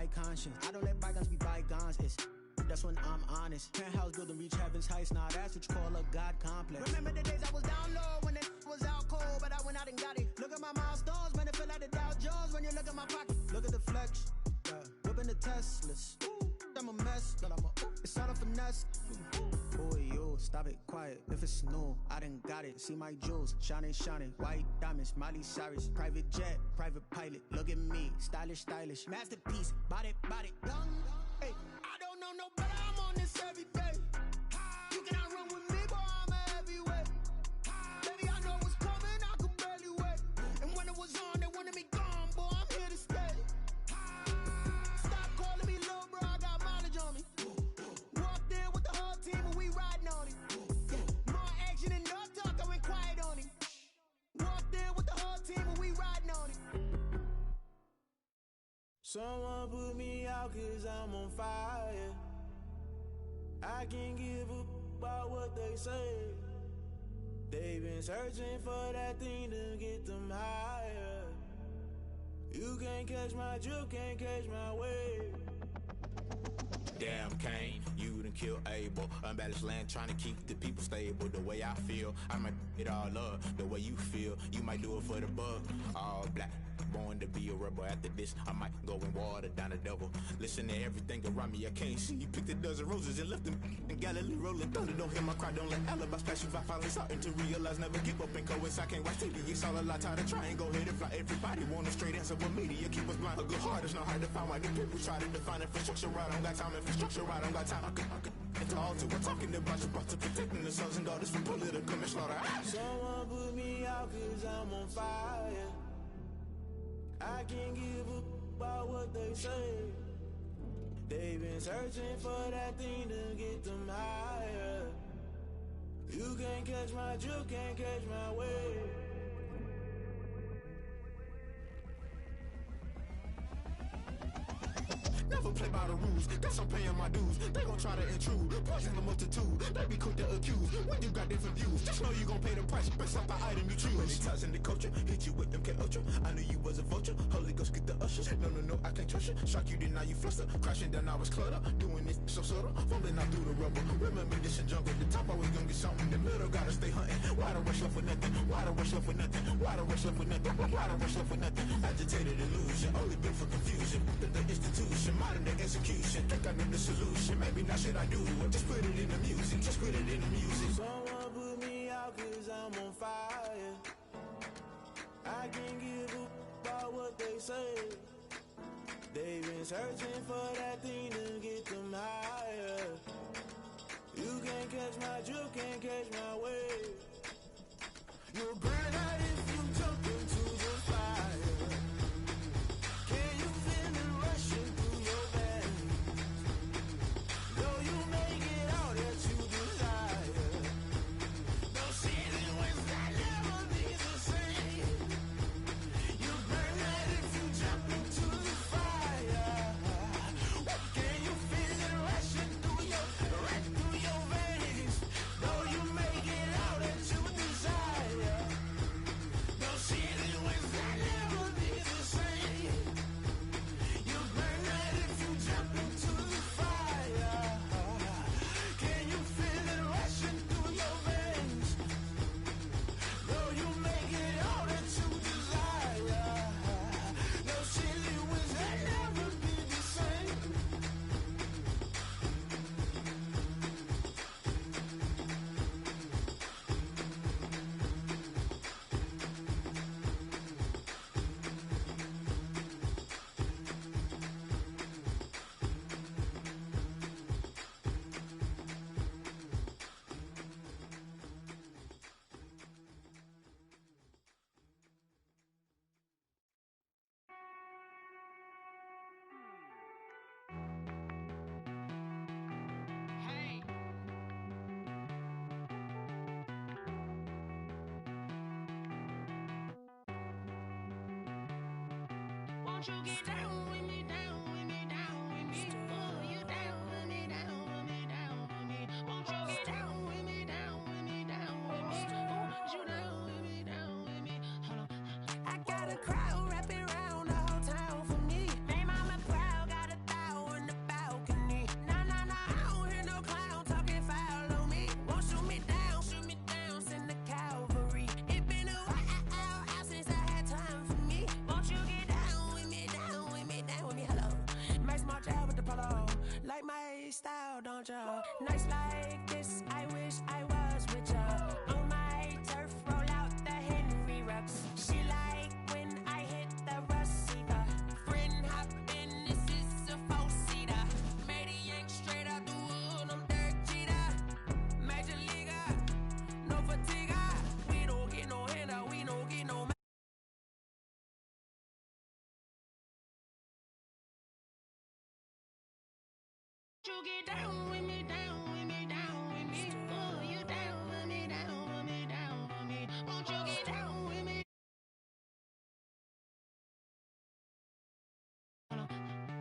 my conscience. I don't let bygones be bygones, that's when I'm honest. Penthouse building, reach heaven's heights. Now that's what you call a God complex. Remember the days I was down low when it was out cold, but I went out and got it. Look at my milestones, man, it feel like the Dow Jones when you look at my pocket. Look at the flex, whipping the Teslas. I'm a mess, but it's all a finesse. Boy, you stop it, quiet. If it's new, I done got it. See my jewels, shining, shining. White diamonds, Miley Cyrus. Private jet, private pilot. Look at me, stylish, stylish. Masterpiece, body, body, young. Hey, I don't know no better. I'm on this every day. You cannot run with me, boy. I'm a heavyweight. Baby, I know what's coming. I could barely wait. And when it was on, they wanted me gone, boy. I'm here to stay. Stop calling me little bro. I got mileage on me. Walked in with the whole team and we riding on it. More action and no talk. I went quiet on it. Walked in with the whole team and we riding on it. Someone put me out 'cause I'm on fire. I can't give up about what they say. They've been searching for that thing to get them higher. You can't catch my drift, can't catch my wave. Damn, Kane, you done killed Abel. Unbalanced land, trying to keep the people stable. The way I feel, I might it all up. The way you feel, you might do it for the bug. All black, born to be a rebel. After this, I might go and water down the devil. Listen to everything around me, I can't see. You picked a dozen roses and left them in Galilee rolling thunder. Don't hear my cry, don't let alibis pass you by. Finally starting to realize, never give up and coincide. Can't watch TV, it's all a lot. Tired of trying, go ahead and fly. Everybody want a straight answer with media, keep us blind. A good heart is not hard to find. Why the people try to define infrastructure right? I don't got time, infrastructure right, I don't got time. I could into altar, we're talking about you, about to protecting the sons and daughters from political manslaughter. Someone put me out 'cause I'm on fire. I can't give up about what they say. They've been searching for that thing to get them higher. You can't catch my drift, can't catch my wave. Never play by the rules, guess I'm paying my dues. They gon' try to intrude, poison the multitude. They be quick to accuse, when you got different views. Just know you gon' pay the price, based off the item you choose. Many times in the culture, hit you with them K-Ultra. I knew you was a vulture, Holy Ghost get the ushers. No, I can't trust you. Shock you, then now you fluster. Crashing down, I was clutter. Doing this so subtle, fumbling out through the rubble. Remember this in jungle, the top always gonna get something. The middle gotta stay hunting. Why the rush left with nothing? Why the rush left with nothing? Why the rush left with nothing? Why the rush left with nothing? Agitated illusion, only built for confusion. The institution, modern day execution. Think I know the solution, maybe not should I do it. Just put it in the music, just put it in the music. Someone put me out 'cause I'm on fire. I can't give up about what they say. They've been searching for that thing to get them higher. You can't catch my drift, can't catch my wave. You'll burn out if you jump into the fire. Can you feel it rushing through your veins? Though you make it all that you desire. No season when that never be the same. You burn out if you jump into the fire. Can you feel it rushing through your veins? Though you make it all that you desire. No season when that never be the same. You burn out if you jump into the fire. Can you feel it rushing through your veins? Though you make it all that you desire. No silly winds that never be the same. Hey. Won't you get down with me, down with me, down with me? Oh, you down with me, down with me, down with me. Won't you get down with me, down with me, down with me? Oh, you down with me, down with me? Hold on. I got a crowd wrapping around the whole town for me. Hey, mama proud, got a style, don't ya? Nights like this, I wish I was with ya. On my turf, roll out the Henry Rux. She like when I hit the receiver. Friend hop in, this is a four-seater. Made a yank straight out the wood, I'm Derek Jeter. Major leaguer, no fatigue. We don't get no handout, we don't get no. You get down with me, down with me, down with me. Oh, you down with me, down with me, down with me. Won't you get down with me?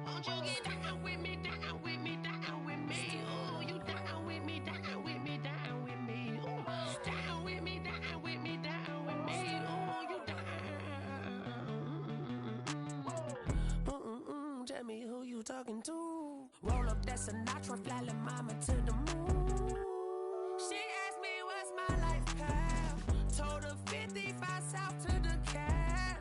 Won't you get down with me, down with me, down with me? Oh, you down with me, down with me, down with me. Oh, down with me, down with me, down with me. Oh, you down. Tell me who you talking to. Roll up that Sinatra, fly la mama to the moon. She asked me what's my life path. Told her 55 south to the cash.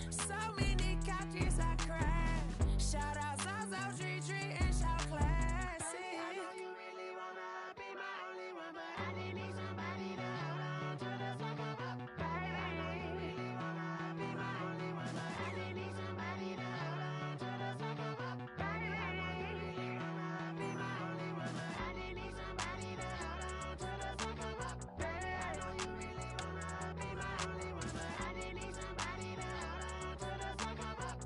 So many couches I crashed. Shout out South Tree and shout classic. I know you really wanna be my only one, but I didn't need somebody to hold on to the second up. Baby, I know you really wanna be my only one, but I didn't need somebody to hold on to the second up. Baby, I know you really wanna be my only one, but I didn't need somebody to hold on to the second up. Baby, I know you really wanna be my only one, but I didn't need somebody to hold on to the second up.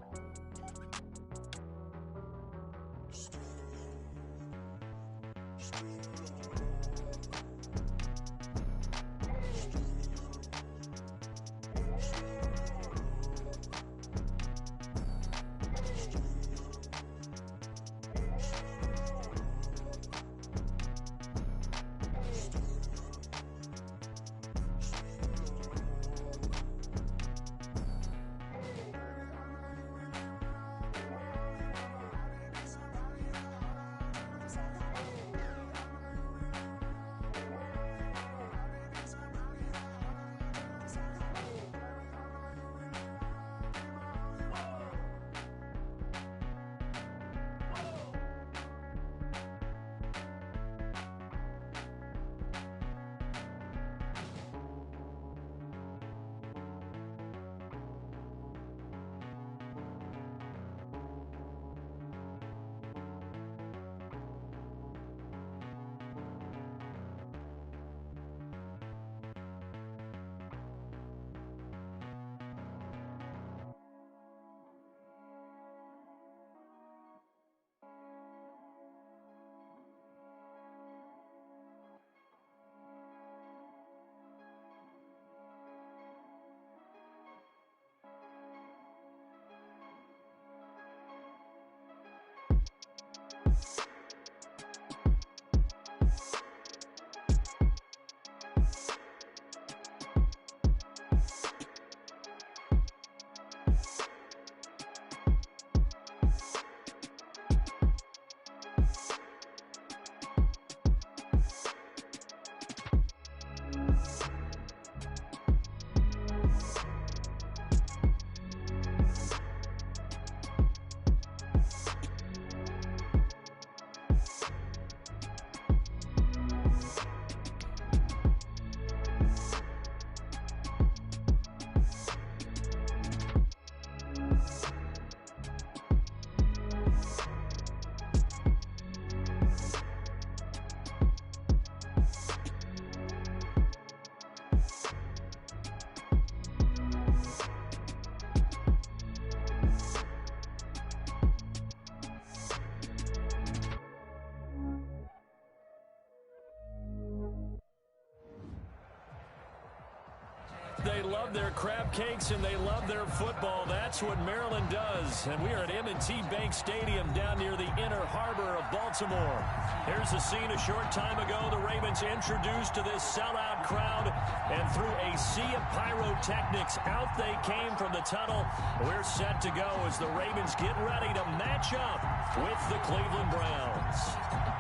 They love their crab cakes and they love their football. That's what Maryland does. And we are at M&T Bank Stadium down near the inner harbor of Baltimore. Here's the scene a short time ago. The Ravens introduced to this sellout crowd, and through a sea of pyrotechnics, out they came from the tunnel. We're set to go as the Ravens get ready to match up with the Cleveland Browns.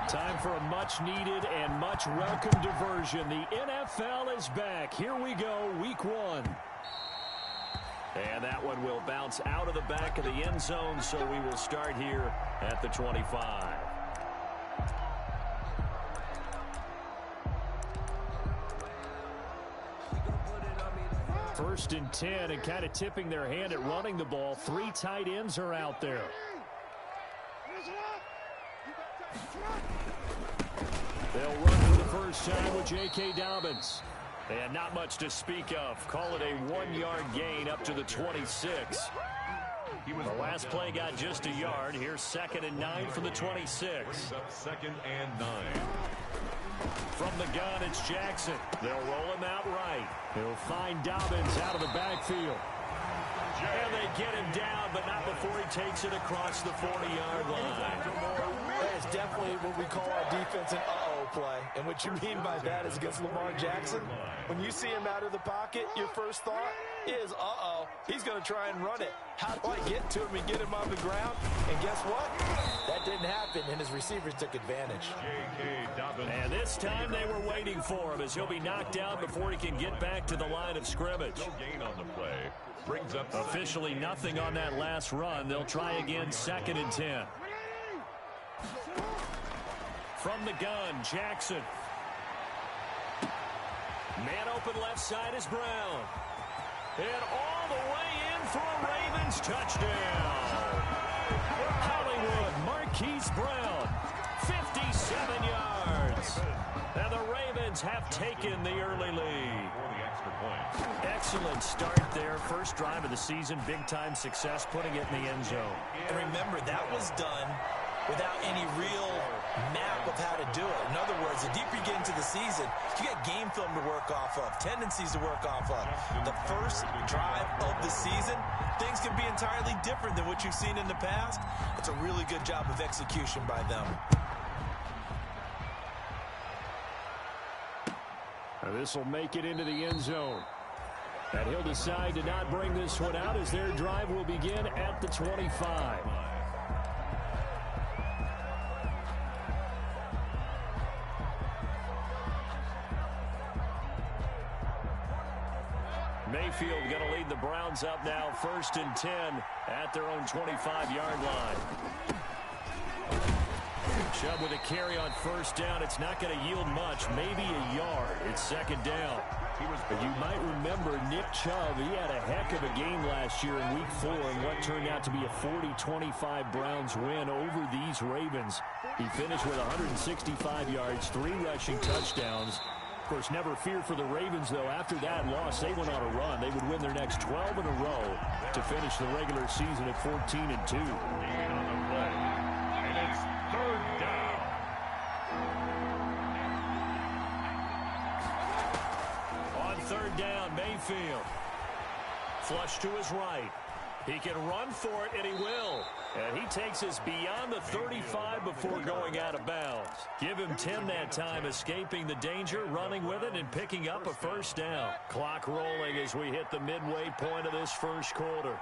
Time for a much-needed and much-welcome diversion. The NFL is back. Here we go, Week 1. And that one will bounce out of the back of the end zone, so we will start here at the 25. First and 10, and kind of tipping their hand at running the ball. 3 tight ends are out there. They'll run for the first time with J.K. Dobbins. And not much to speak of. Call it a 1-yard gain up to the 26. The last play got just a yard. Here's 2nd and 9 from the 26. 2nd and 9. From the gun, it's Jackson. They'll roll him out right. He'll find Dobbins out of the backfield. And they get him down, but not before he takes it across the 40-yard line. That is definitely what we call our defense an uh-oh play. And what you mean by that is against Lamar Jackson, when you see him out of the pocket, your first thought is, uh-oh, he's going to try and run it. How do I get to him and get him on the ground? And guess what? That didn't happen, and his receivers took advantage. And this time they were waiting for him as he'll be knocked down before he can get back to the line of scrimmage. No gain on the play. Brings up officially nothing on that last run. They'll try again 2nd and 10. From the gun, Jackson. Man open left side is Brown. And all the way in for a Ravens touchdown. Hollywood Marquise Brown, 57 yards. And the Ravens have taken the early lead. Excellent start there. First drive of the season. Big-time success putting it in the end zone. And remember, that was done without any real map of how to do it. In other words, the deeper you get into the season, you got game film to work off of, tendencies to work off of. The first drive of the season, things can be entirely different than what you've seen in the past. It's a really good job of execution by them. This will make it into the end zone. And he'll decide to not bring this one out as their drive will begin at the 25. Mayfield going to lead the Browns up now, 1st and 10 at their own 25-yard line. Chubb with a carry on 1st down. It's not going to yield much, maybe a yard. It's 2nd down. But you might remember Nick Chubb, he had a heck of a game last year in Week 4 in what turned out to be a 40-25 Browns win over these Ravens. He finished with 165 yards, 3 rushing touchdowns. Of course, never fear for the Ravens, though. After that loss, they went on a run. They would win their next 12 in a row to finish the regular season at 14-2. And it's 3rd down. On 3rd down, Mayfield. Flush to his right. He can run for it, and he will. And he takes us beyond the 35 before going out of bounds. Give him 10 that time, escaping the danger, running with it, and picking up a 1st down. Clock rolling as we hit the midway point of this 1st quarter.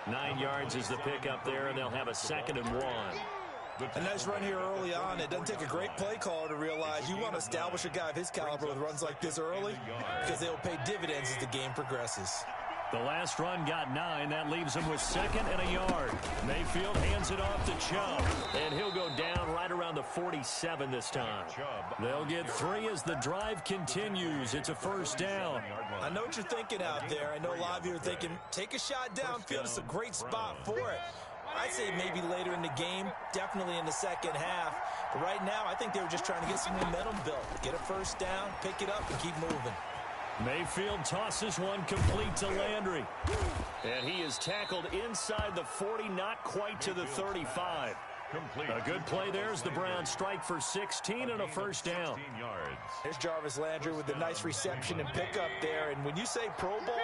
Nine yards is the pickup there, and they'll have a 2nd and 1. A nice run here early on. It doesn't take a great play caller to realize you want to establish a guy of his caliber with runs like this early because they will pay dividends as the game progresses. The last run got 9. That leaves him with 2nd and a yard. Mayfield hands it off to Chubb, and he'll go down right around the 47 this time. They'll get 3 as the drive continues. It's a 1st down. I know what you're thinking out there. I know a lot of you are thinking, take a shot downfield. It's a great spot for it. I'd say maybe later in the game, definitely in the 2nd half. But right now, I think they were just trying to get some momentum built. Get a 1st down, pick it up, and keep moving. Mayfield tosses one complete to Landry. And he is tackled inside the 40, not quite to the 35. A good play there as the Browns strike for 16 and a 1st down. There's Jarvis Landry with a nice reception and pickup there. And when you say Pro Bowl,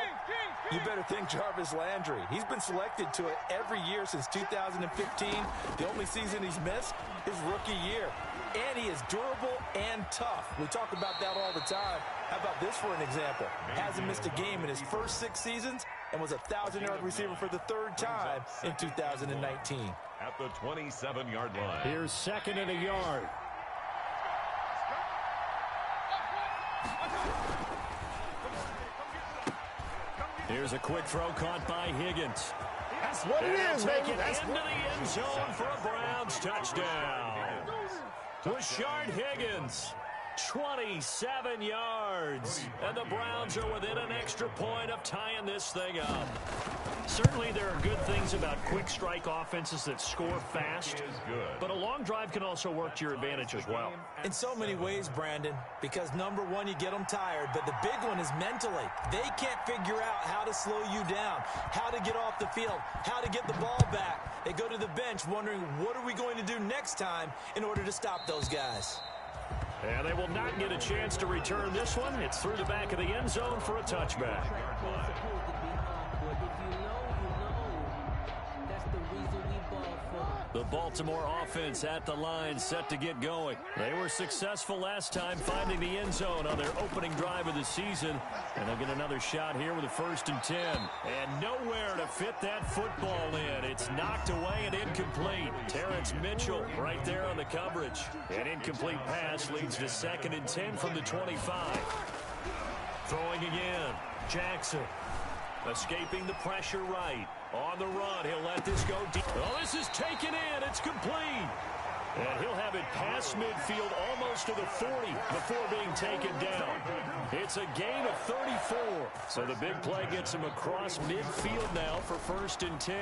you better think Jarvis Landry. He's been selected to it every year since 2015. The only season he's missed, his rookie year. And he is durable and tough. We talk about that all the time. How about this for an example? Hasn't missed a game in his first 6 seasons and was a 1,000-yard receiver for the 3rd time in 2019. At the 27-yard line. Here's 2nd and a yard. Here's a quick throw caught by Higgins. That's what it is, Take baby. it That's into what the end zone for a Browns touchdown. Rashard Higgins, 27 yards. And the Browns are within an extra point of tying this thing up. Certainly there are good things about quick strike offenses that score fast, but a long drive can also work to your advantage as well. In so many ways, Brandon, because number one, you get them tired, but the big one is mentally. They can't figure out how to slow you down, how to get off the field, how to get the ball back. They go to the bench wondering, what are we going to do next time in order to stop those guys? And they will not get a chance to return this one. It's through the back of the end zone for a touchback. The Baltimore offense at the line, set to get going. They were successful last time finding the end zone on their opening drive of the season. And they'll get another shot here with a 1st and 10. And nowhere to fit that football in. It's knocked away and incomplete. Terrence Mitchell right there on the coverage. An incomplete pass leads to 2nd and 10 from the 25. Throwing again. Jackson. Escaping the pressure right. On the run, he'll let this go deep. Oh, this is taken in. It's complete. And he'll have it past midfield almost to the 40 before being taken down. It's a gain of 34. So the big play gets him across midfield now for 1st and 10.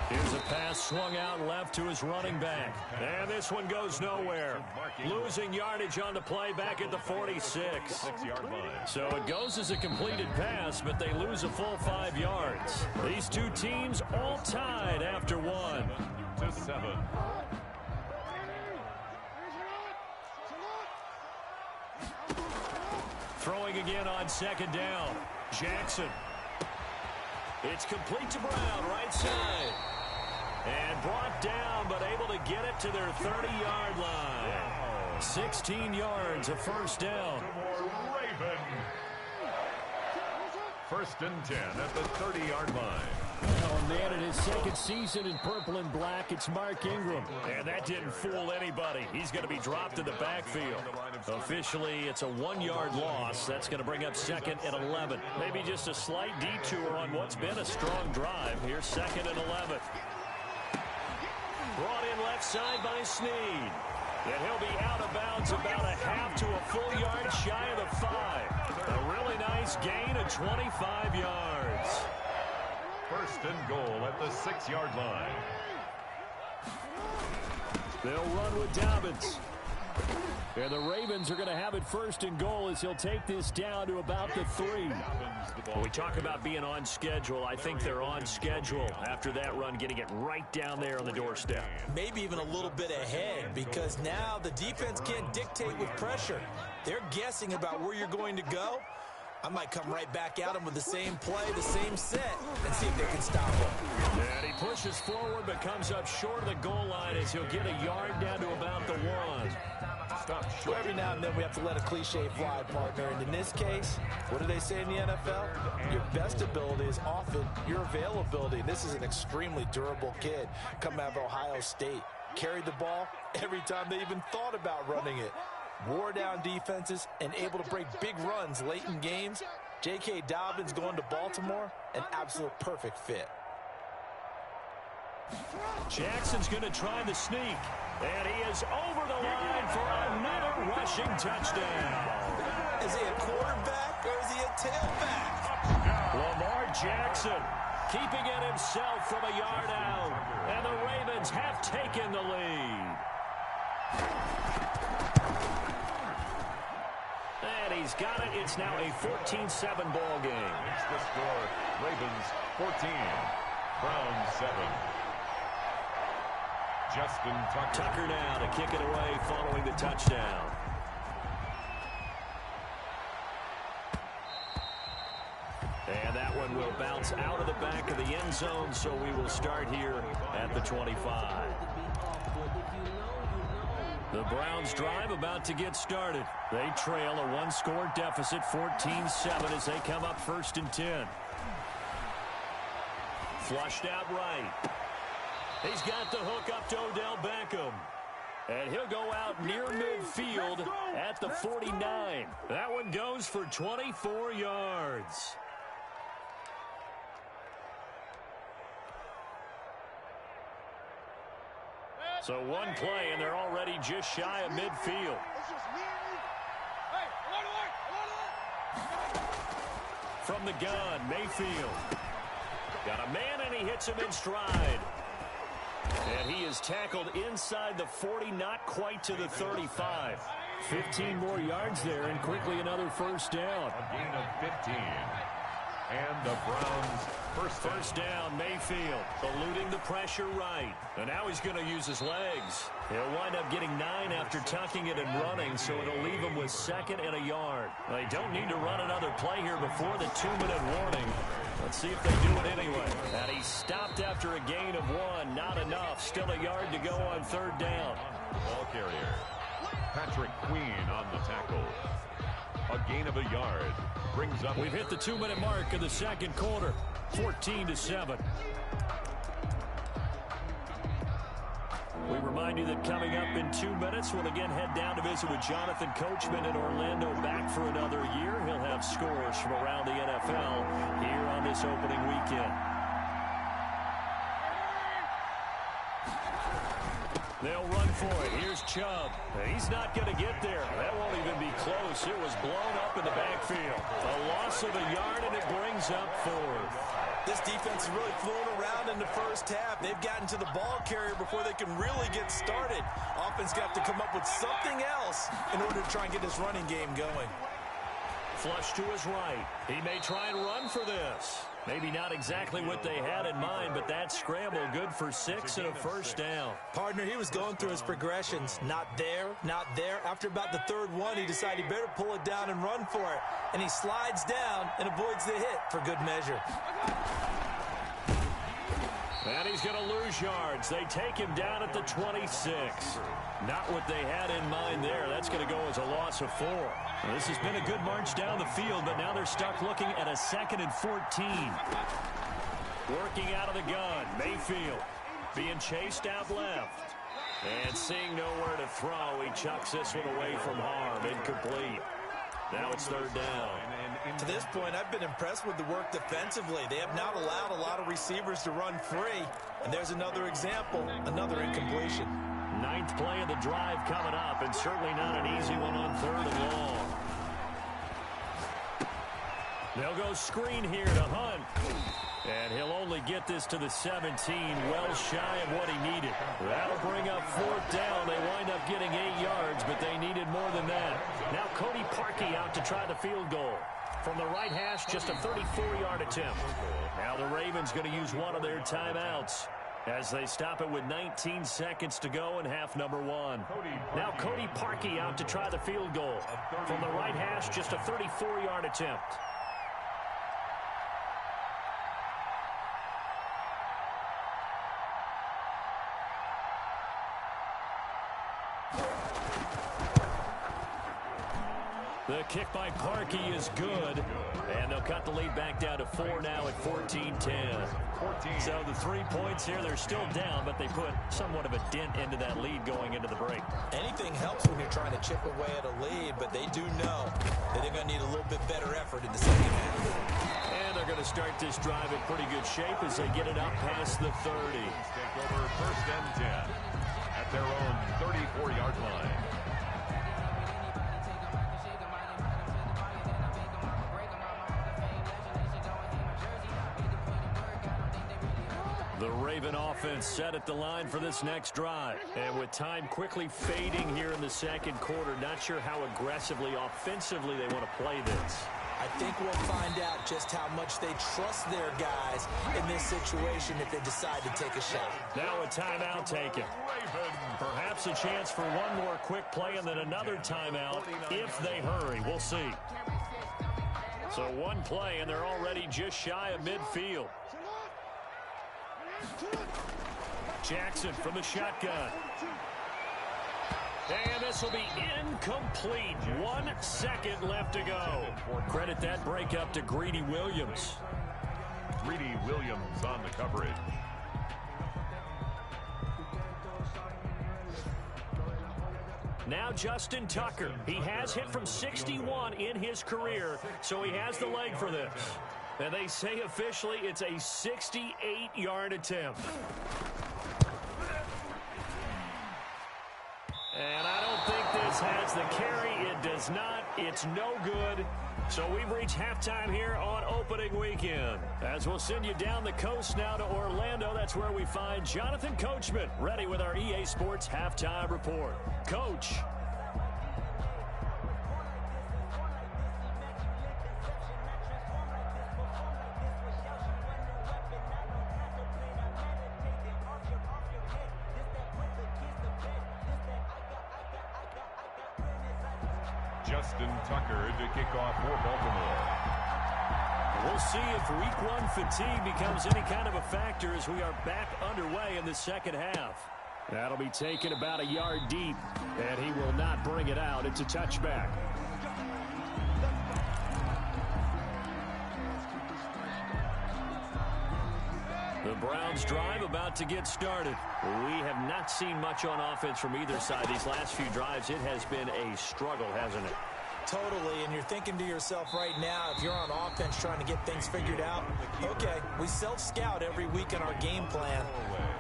Here's a pass swung out left to his running back. And this one goes nowhere. Losing yardage on the play back at the 46. 6-yard line. So it goes as a completed pass, but they lose a full 5 yards. These two teams all tied after 1. 7. Throwing again on 2nd down. Jackson. It's complete to Brown, right side. And brought down, but able to get it to their 30-yard line. 16 yards, a 1st down. Raven. 1st and 10 at the 30-yard line. Oh, man, in his 2nd season in purple and black, it's Mark Ingram. And that didn't fool anybody. He's going to be dropped in the backfield. Officially, it's a 1-yard loss. That's going to bring up 2nd and 11. Maybe just a slight detour on what's been a strong drive. Here's 2nd and 11. Brought in left side by Snead. And he'll be out of bounds about a half to a full yard shy of the 5. A really nice gain of 25 yards. 1st and goal at the 6-yard line. They'll run with Dobbins. And the Ravens are going to have it 1st and goal as he'll take this down to about the 3. When we talk about being on schedule, I think they're on schedule after that run, getting it right down there on the doorstep. Maybe even a little bit ahead, because now the defense can't dictate with pressure. They're guessing about where you're going to go. I might come right back at him with the same play, the same set, and see if they can stop him. And he pushes forward but comes up short of the goal line as he'll get a yard down to about the 1. So every now and then we have to let a cliche fly, partner. And in this case, what do they say in the NFL? Your best ability is often your availability. And this is an extremely durable kid coming out of Ohio State. Carried the ball every time they even thought about running it. Wore down defenses and able to break big runs late in games. J.K. Dobbins going to Baltimore, an absolute perfect fit. Jackson's going to try the sneak. And he is over the line for another rushing touchdown. Is he a quarterback or is he a tailback? Lamar Jackson keeping it himself from a yard out. And the Ravens have taken the lead. And he's got it. It's now a 14-7 ball game. It's the score. Ravens 14. Browns 7. Justin Tucker now to kick it away following the touchdown. And that one will bounce out of the back of the end zone, so we will start here at the 25. The Browns drive about to get started. They trail a one-score deficit, 14-7, as they come up 1st and 10. Flushed out right. He's got the hook up to Odell Beckham. And he'll go out near midfield at the 49. That one goes for 24 yards. So one play, and they're already just shy of midfield. From the gun, Mayfield. Got a man, and he hits him in stride. And he is tackled inside the 40, not quite to the 35. 15 more yards there, and quickly another first down. A gain of 15. And the Browns first down, Mayfield, eluding the pressure right. And now he's going to use his legs. He'll wind up getting 9 after tucking it and running, so it'll leave him with 2nd and a yard. They don't need to run another play here before the 2-minute warning. Let's see if they do it anyway. And he stopped after a gain of 1. Not enough. Still a yard to go on 3rd down. Ball carrier. Patrick Queen on the tackle. A gain of a yard. Brings up. We've hit the 2-minute mark of the 2nd quarter. 14-7. We remind you that coming up in 2 minutes, we'll again head down to visit with Jonathan Coachman in Orlando, back for another year. He'll have scores from around the NFL here on this opening weekend. They'll run for it. Here's Chubb. He's not going to get there. That won't even be close. It was blown up in the backfield. A loss of a yard, and it brings up 4th. This defense is really flown around in the first half. They've gotten to the ball carrier before they can really get started. Offense got to come up with something else in order to try and get this running game going. Flush to his right. He may try and run for this. Maybe not exactly what they had in mind, but that scramble good for 6 and a first down. Partner, he was going through his progressions. Not there, not there. After about the 3rd one, he decided he better pull it down and run for it. And he slides down and avoids the hit for good measure. And he's going to lose yards. They take him down at the 26. Not what they had in mind there. That's going to go as a loss of 4. Well, this has been a good march down the field, but now they're stuck looking at a 2nd and 14. Working out of the gun. Mayfield being chased out left. And seeing nowhere to throw, he chucks this one away from harm. Incomplete. Now it's 3rd down. To this point, I've been impressed with the work defensively. They have not allowed a lot of receivers to run free. And there's another example, another incompletion. 9th play of the drive coming up, and certainly not an easy one on 3rd and long. They'll go screen here to Hunt. And he'll only get this to the 17, well shy of what he needed. That'll bring up 4th down. They wind up getting 8 yards, but they needed more than that. Now Cody Parkey out to try the field goal. From the right hash, just a 34-yard attempt. Now the Ravens going to use one of their timeouts as they stop it with 19 seconds to go in half number 1. Now Cody Parkey out to try the field goal. From the right hash, just a 34-yard attempt. The kick by Parkey is good, and they'll cut the lead back down to 4 now at 14-10. So the 3 points here, they're still down, but they put somewhat of a dent into that lead going into the break. Anything helps when you're trying to chip away at a lead, but they do know that they're going to need a little bit better effort in the second half. And they're going to start this drive in pretty good shape as they get it up past the 30. Take over 1st and 10 at their own 34-yard line. The Raven offense set at the line for this next drive. And with time quickly fading here in the 2nd quarter, not sure how aggressively, offensively they want to play this. I think we'll find out just how much they trust their guys in this situation if they decide to take a shot. Now a timeout taken. Perhaps a chance for one more quick play and then another timeout if they hurry. We'll see. So one play, and they're already just shy of midfield. Jackson from the shotgun. And this will be incomplete. 1 second left to go. Credit that breakup to Greedy Williams. Greedy Williams on the coverage. Now Justin Tucker. He has hit from 61 in his career, so he has the leg for this. And they say officially it's a 68-yard attempt. And I don't think this has the carry. It does not. It's no good. So we've reached halftime here on opening weekend. As we'll send you down the coast now to Orlando, that's where we find Jonathan Coachman, ready with our EA Sports halftime report. Coach. Justin Tucker to kick off for Baltimore. We'll see if week one fatigue becomes any kind of a factor as we are back underway in the second half. That'll be taken about a yard deep, and he will not bring it out. It's a touchback. The Browns drive about to get started. We have not seen much on offense from either side. These last few drives, it has been a struggle, hasn't it? Totally, and you're thinking to yourself right now, if you're on offense trying to get things figured out, okay, we self-scout every week in our game plan.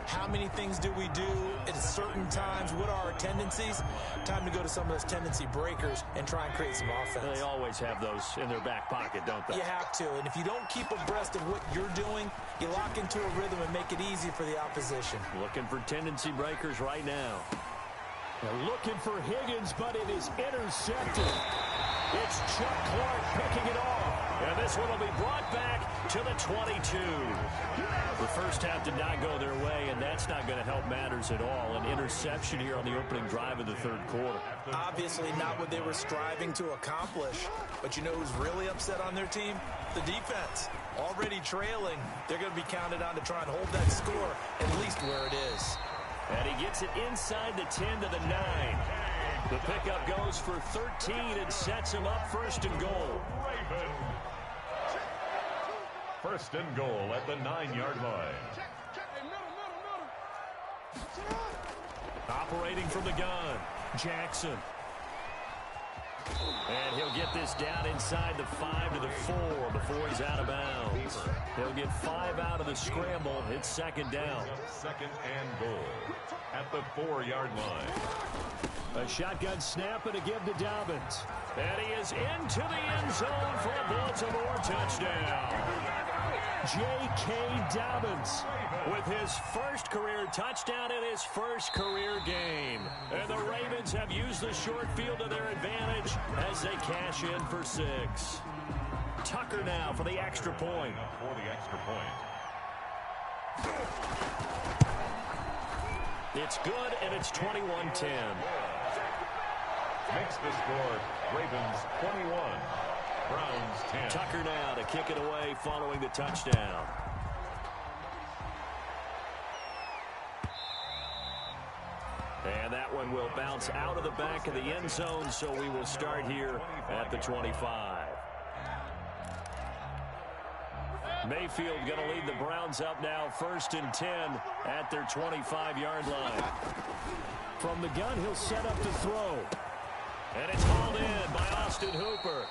How many things do we do at certain times? What are our tendencies? Time to go to some of those tendency breakers and try and create some offense. They always have those in their back pocket, don't they? You have to, and if you don't keep abreast of what you're doing, you lock into a rhythm and make it easy for the opposition. Looking for tendency breakers right now. They're looking for Higgins, but it is intercepted. It's Chuck Clark picking it off. And this one will be brought back to the 22. The first half did not go their way, and that's not going to help matters at all. An interception here on the opening drive of the third quarter. Obviously not what they were striving to accomplish. But you know who's really upset on their team? The defense. Already trailing. They're going to be counted on to try and hold that score at least where it is. And he gets it inside the 10 to the 9. The pickup goes for 13 and sets him up first and goal. First and goal at the 9-yard line. Operating from the gun, Jackson. And he'll get this down inside the 5 to the 4 before he's out of bounds. He'll get 5 out of the scramble. It's second down. Second and goal at the 4-yard line. A shotgun snap and a give to Dobbins. And he is into the end zone for a Baltimore touchdown. J.K. Dobbins with his first career touchdown in his first career game. And the Ravens have used the short field to their advantage as they cash in for 6. Tucker now for the extra point. For the extra point. It's good, and it's 21-10. Makes the score Ravens 21, Browns 10. Tucker now to kick it away following the touchdown. And that one will bounce out of the back of the end zone, so we will start here at the 25. Mayfield going to lead the Browns up now, 1st and 10 at their 25-yard line. From the gun, he'll set up to throw. And it's hauled in by Austin Hooper.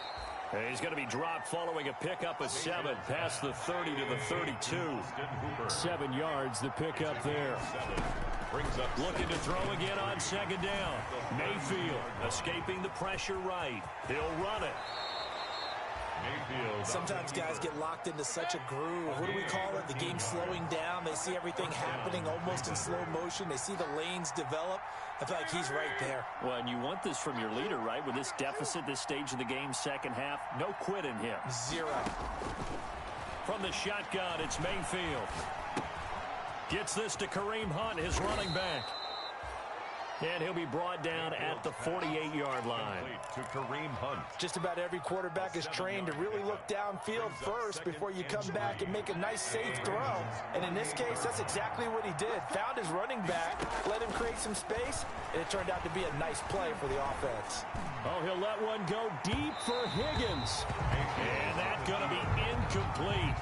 And he's going to be dropped following a pickup of 7 past the 30 to the 32. 7 yards, the pickup there. Looking to throw again on second down. Mayfield escaping the pressure right. He'll run it. Sometimes guys get locked into such a groove. What do we call it? The game slowing down. They see everything happening almost in slow motion. They see the lanes develop. I feel like he's right there. Well, and you want this from your leader, right? With this deficit, this stage of the game, second half, no quit in him. 0. From the shotgun, it's Mayfield. Gets this to Kareem Hunt, his running back. And he'll be brought down at the 48-yard line. To Kareem Hunt. Just about every quarterback is trained to really look downfield first before you come back and make a nice, safe throw. And in this case, that's exactly what he did. Found his running back, let him create some space, and it turned out to be a nice play for the offense. Oh, he'll let one go deep for Higgins. And that's going to be incomplete.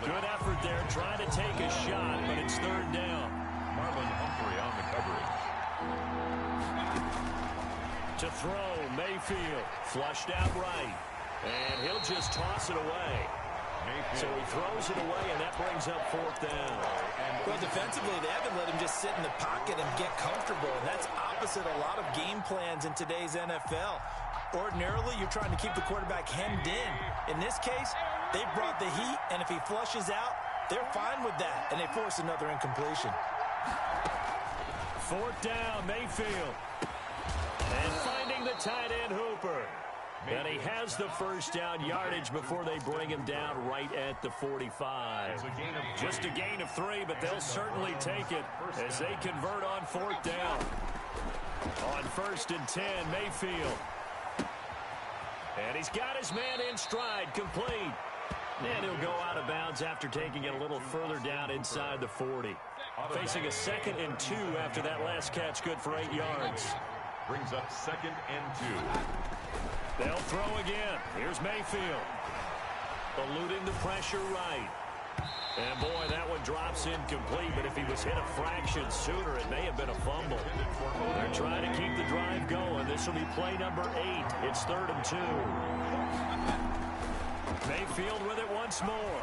Good effort there, trying to take a shot, but it's third down. Marlon Humphrey on the coverage. To throw, Mayfield, flushed out right. And he'll just toss it away. So he throws it away, and that brings up fourth down. Well, defensively, they haven't let him just sit in the pocket and get comfortable, and that's opposite a lot of game plans in today's NFL. Ordinarily, you're trying to keep the quarterback hemmed in. In this case, they brought the heat, and if he flushes out, they're fine with that, and they force another incompletion. Fourth down, Mayfield. And finding the tight end, Hooper. And he has the first down yardage before they bring him down right at the 45. Just a gain of 3, but they'll certainly take it as they convert on fourth down. On 1st and 10, Mayfield. And he's got his man in stride, complete. And he'll go out of bounds after taking it a little further down inside the 40. Facing a 2nd and 2 after that last catch, good for 8 yards. Brings up 2nd and 2. They'll throw again. Here's Mayfield. Eluding the pressure right. And boy, that one drops incomplete, but if he was hit a fraction sooner, it may have been a fumble. They're trying to keep the drive going. This will be play number 8. It's 3rd and 2. Mayfield with it once more.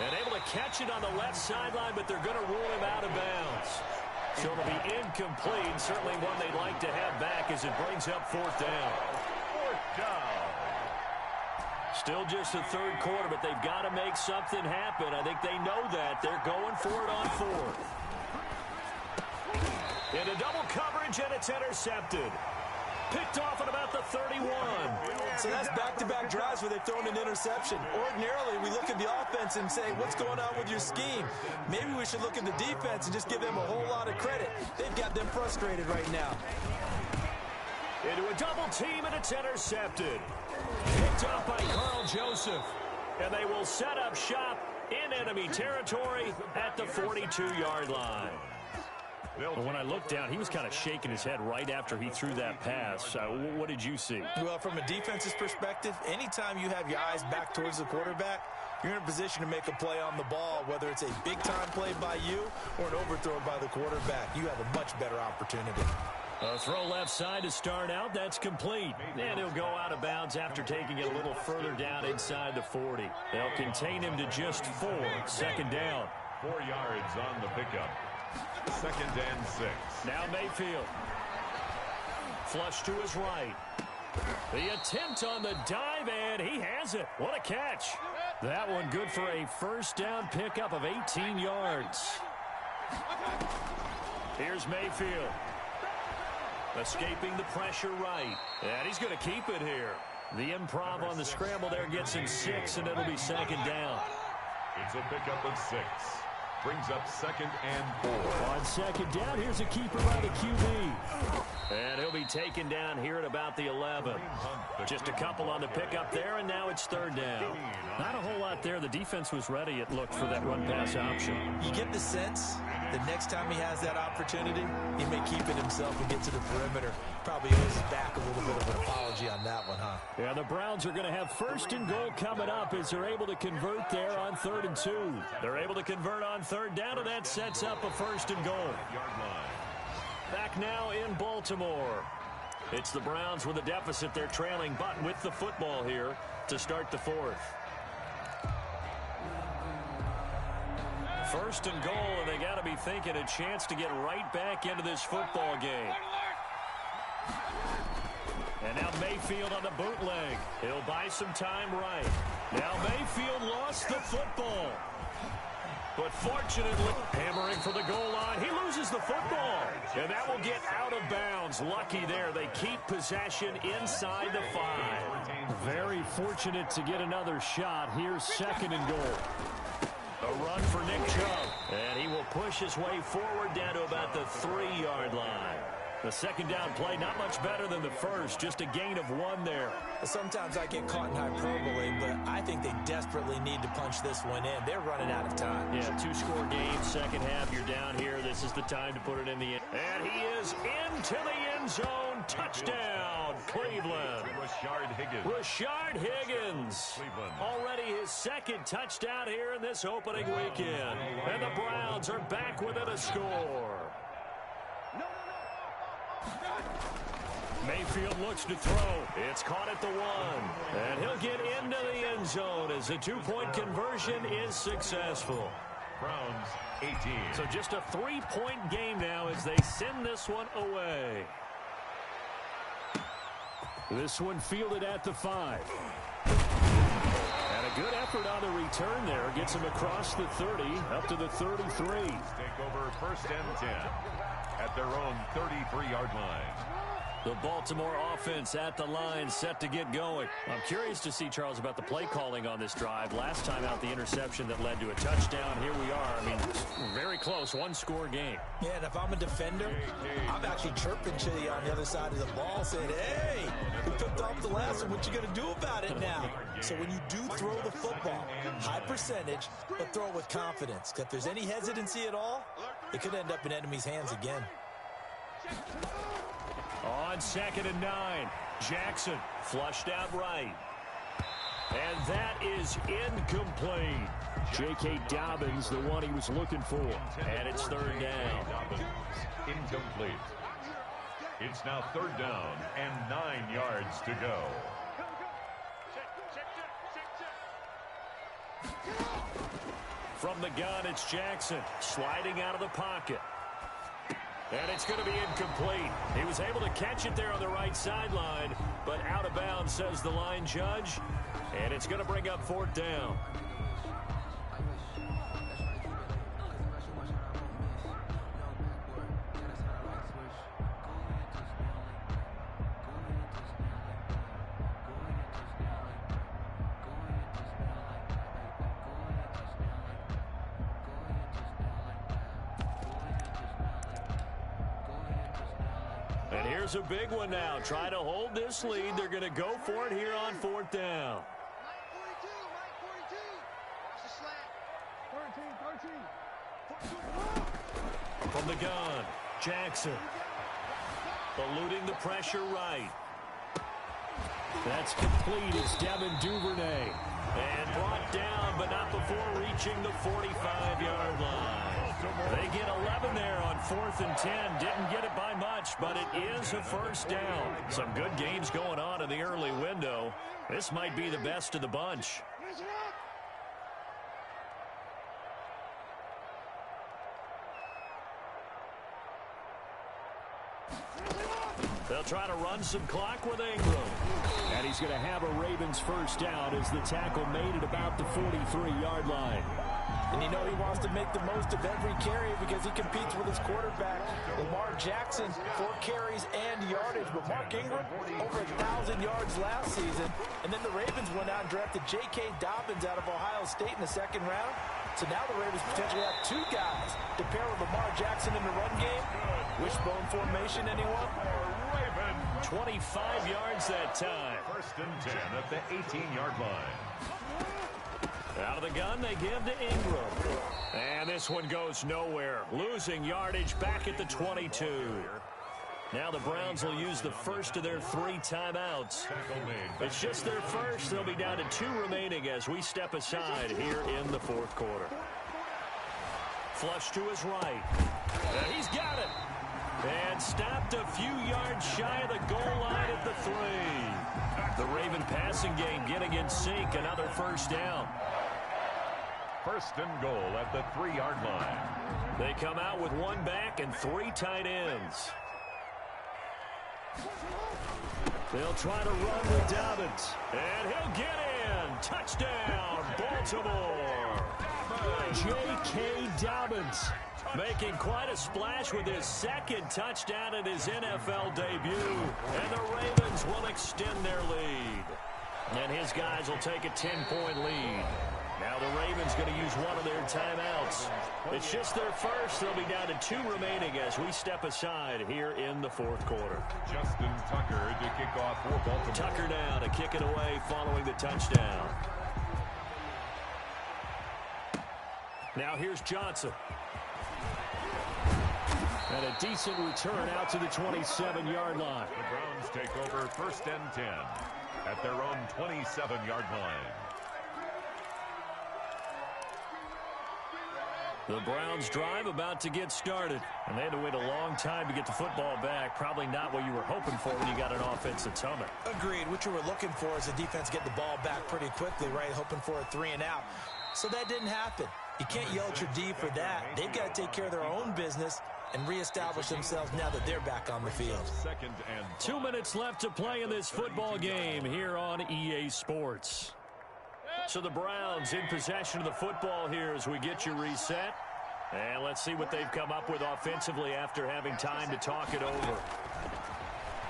And able to catch it on the left sideline, but they're going to rule him out of bounds. So it'll be incomplete, certainly one they'd like to have back as it brings up fourth down. Fourth down. Still just the 3rd quarter, but they've got to make something happen. I think they know that. They're going for it on 4th. Into double coverage, and it's intercepted. Picked off at about the 31. So that's back-to-back drives where they've thrown an interception. Ordinarily, we look at the offense and say, what's going on with your scheme? Maybe we should look at the defense and just give them a whole lot of credit. They've got them frustrated right now. Into a double team, and it's intercepted. Picked off by Carl Joseph. And they will set up shop in enemy territory at the 42-yard line. Well, when I looked down, he was kind of shaking his head right after he threw that pass. What did you see? Well, from a defense's perspective, anytime you have your eyes back towards the quarterback, you're in a position to make a play on the ball, whether it's a big-time play by you or an overthrow by the quarterback. You have a much better opportunity. A throw left side to start out. That's complete. And he'll go out of bounds after taking it a little further down inside the 40. They'll contain him to just 4. 2nd down. 4 yards on the pickup. 2nd and 6. Now Mayfield. Flush to his right. The attempt on the dive, and he has it. What a catch. That one good for a first down pickup of 18 yards. Here's Mayfield. Escaping the pressure right. And he's going to keep it here. The improv on the scramble there gets him 6, and it'll be 2nd down. It's a pickup of 6. Brings up 2nd and 4. On 2nd down, here's a keeper by the QB. And he'll be taken down here at about the 11. Just a couple on the pickup there, and now it's 3rd down. Not a whole lot there. The defense was ready, it looked, for that run-pass option. You get the sense that next time he has that opportunity, he may keep it himself and get to the perimeter. Probably owes back a little bit of an apology on that one, huh? Yeah, the Browns are going to have 1st and goal coming up as they're able to convert there on 3rd and 2. They're able to convert on 3rd down, and that sets up a 1st and goal. Back now in Baltimore. It's the Browns with a deficit. They're trailing, but with the football here to start the 4th. 1st and goal, and they got to be thinking a chance to get right back into this football game. And now Mayfield on the bootleg. He'll buy some time right. Now Mayfield lost the football. But fortunately, hammering for the goal line, he loses the football. And that will get out of bounds. Lucky there. They keep possession inside the 5. Very fortunate to get another shot. Here's 2nd and goal. A run for Nick Chubb. And he will push his way forward down to about the 3-yard line. The 2nd down play, not much better than the first. Just a gain of 1 there. Sometimes I get caught in hyperbole, but I think they desperately need to punch this one in. They're running out of time. Yeah, 2-score game, 2nd half. You're down here. This is the time to put it in the end. And he is into the end zone. Touchdown, Cleveland. Rashard Higgins. Rashard Higgins. Cleveland. Already his 2nd touchdown here in this opening weekend. And the Browns are back within a score. Mayfield looks to throw. It's caught at the 1. And he'll get into the end zone as the 2-point conversion is successful. Browns 18. So just a 3-point game now as they send this one away. This one fielded at the 5. And a good effort on the return there. Gets him across the 30, up to the 33. Take over first and 10 at their own 33-yard line. The Baltimore offense at the line, set to get going. I'm curious to see, Charles, about the play calling on this drive. Last time out, the interception that led to a touchdown. Here we are. I mean, very close, one-score game. Yeah, and if I'm a defender, I'm actually chirping to you on the other side of the ball, saying, hey, we picked off the last one. What you going to do about it now? So when you do throw the football, high percentage, but throw it with confidence. If there's any hesitancy at all, it could end up in enemy's hands again. On 2nd and 9, Jackson flushed out right. And that is incomplete. J.K. Dobbins, the one he was looking for. And it's 3rd down. Dobbins, incomplete. It's now 3rd down and 9 yards to go. From the gun, it's Jackson sliding out of the pocket. And it's going to be incomplete. He was able to catch it there on the right sideline, but out of bounds, says the line judge. And it's going to bring up 4th down. And here's a big one now. Trying to hold this lead. They're going to go for it here on 4th down. From the gun, Jackson. Eluding the pressure right. That's complete. It's Devin Duvernay. And brought down, but not before reaching the 45-yard line. They get 11 there on 4th and 10. Didn't get it by much, but it is a 1st down. Some good games going on in the early window. This might be the best of the bunch. They'll try to run some clock with Ingram. And he's going to have a Ravens 1st down as the tackle made it about the 43-yard line. And you know he wants to make the most of every carry because he competes with his quarterback, Lamar Jackson, 4 carries and yardage. But Mark Ingram, over 1,000 yards last season. And then the Ravens went out and drafted J.K. Dobbins out of Ohio State in the 2nd round. So now the Ravens potentially have 2 guys to pair with Lamar Jackson in the run game. Wishbone formation, anyone? 25 yards that time. 1st and 10 at the 18-yard line. Out of the gun, they give to Ingram. And this one goes nowhere. Losing yardage back at the 22. Now the Browns will use the first of their 3 timeouts. It's just their first. They'll be down to 2 remaining as we step aside here in the 4th quarter. Flush to his right. And he's got it. And stopped a few yards shy of the goal line at the 3. The Raven passing game getting in sync. Another 1st down. 1st and goal at the 3-yard line. They come out with 1 back and 3 tight ends. They'll try to run with Dobbins. And he'll get in. Touchdown, Baltimore. J.K. Dobbins making quite a splash with his 2nd touchdown in his NFL debut. And the Ravens will extend their lead. And his guys will take a 10-point lead. Now the Ravens going to use one of their timeouts. It's just their first. They'll be down to 2 remaining as we step aside here in the 4th quarter. Justin Tucker to kick off for Baltimore. Tucker down to kick it away following the touchdown. Now here's Johnson. And a decent return out to the 27-yard line. The Browns take over 1st and 10 at their own 27-yard line. The Browns drive about to get started. And they had to wait a long time to get the football back. Probably not what you were hoping for when you got an offense that's humming. Agreed. What you were looking for is the defense get the ball back pretty quickly, right? Hoping for a 3-and-out. So that didn't happen. You can't yell at your D for that. They've got to take care of their own business and reestablish themselves now that they're back on the field. 2 minutes left to play in this football game here on EA Sports. So the Browns in possession of the football here as we get you reset. And let's see what they've come up with offensively after having time to talk it over.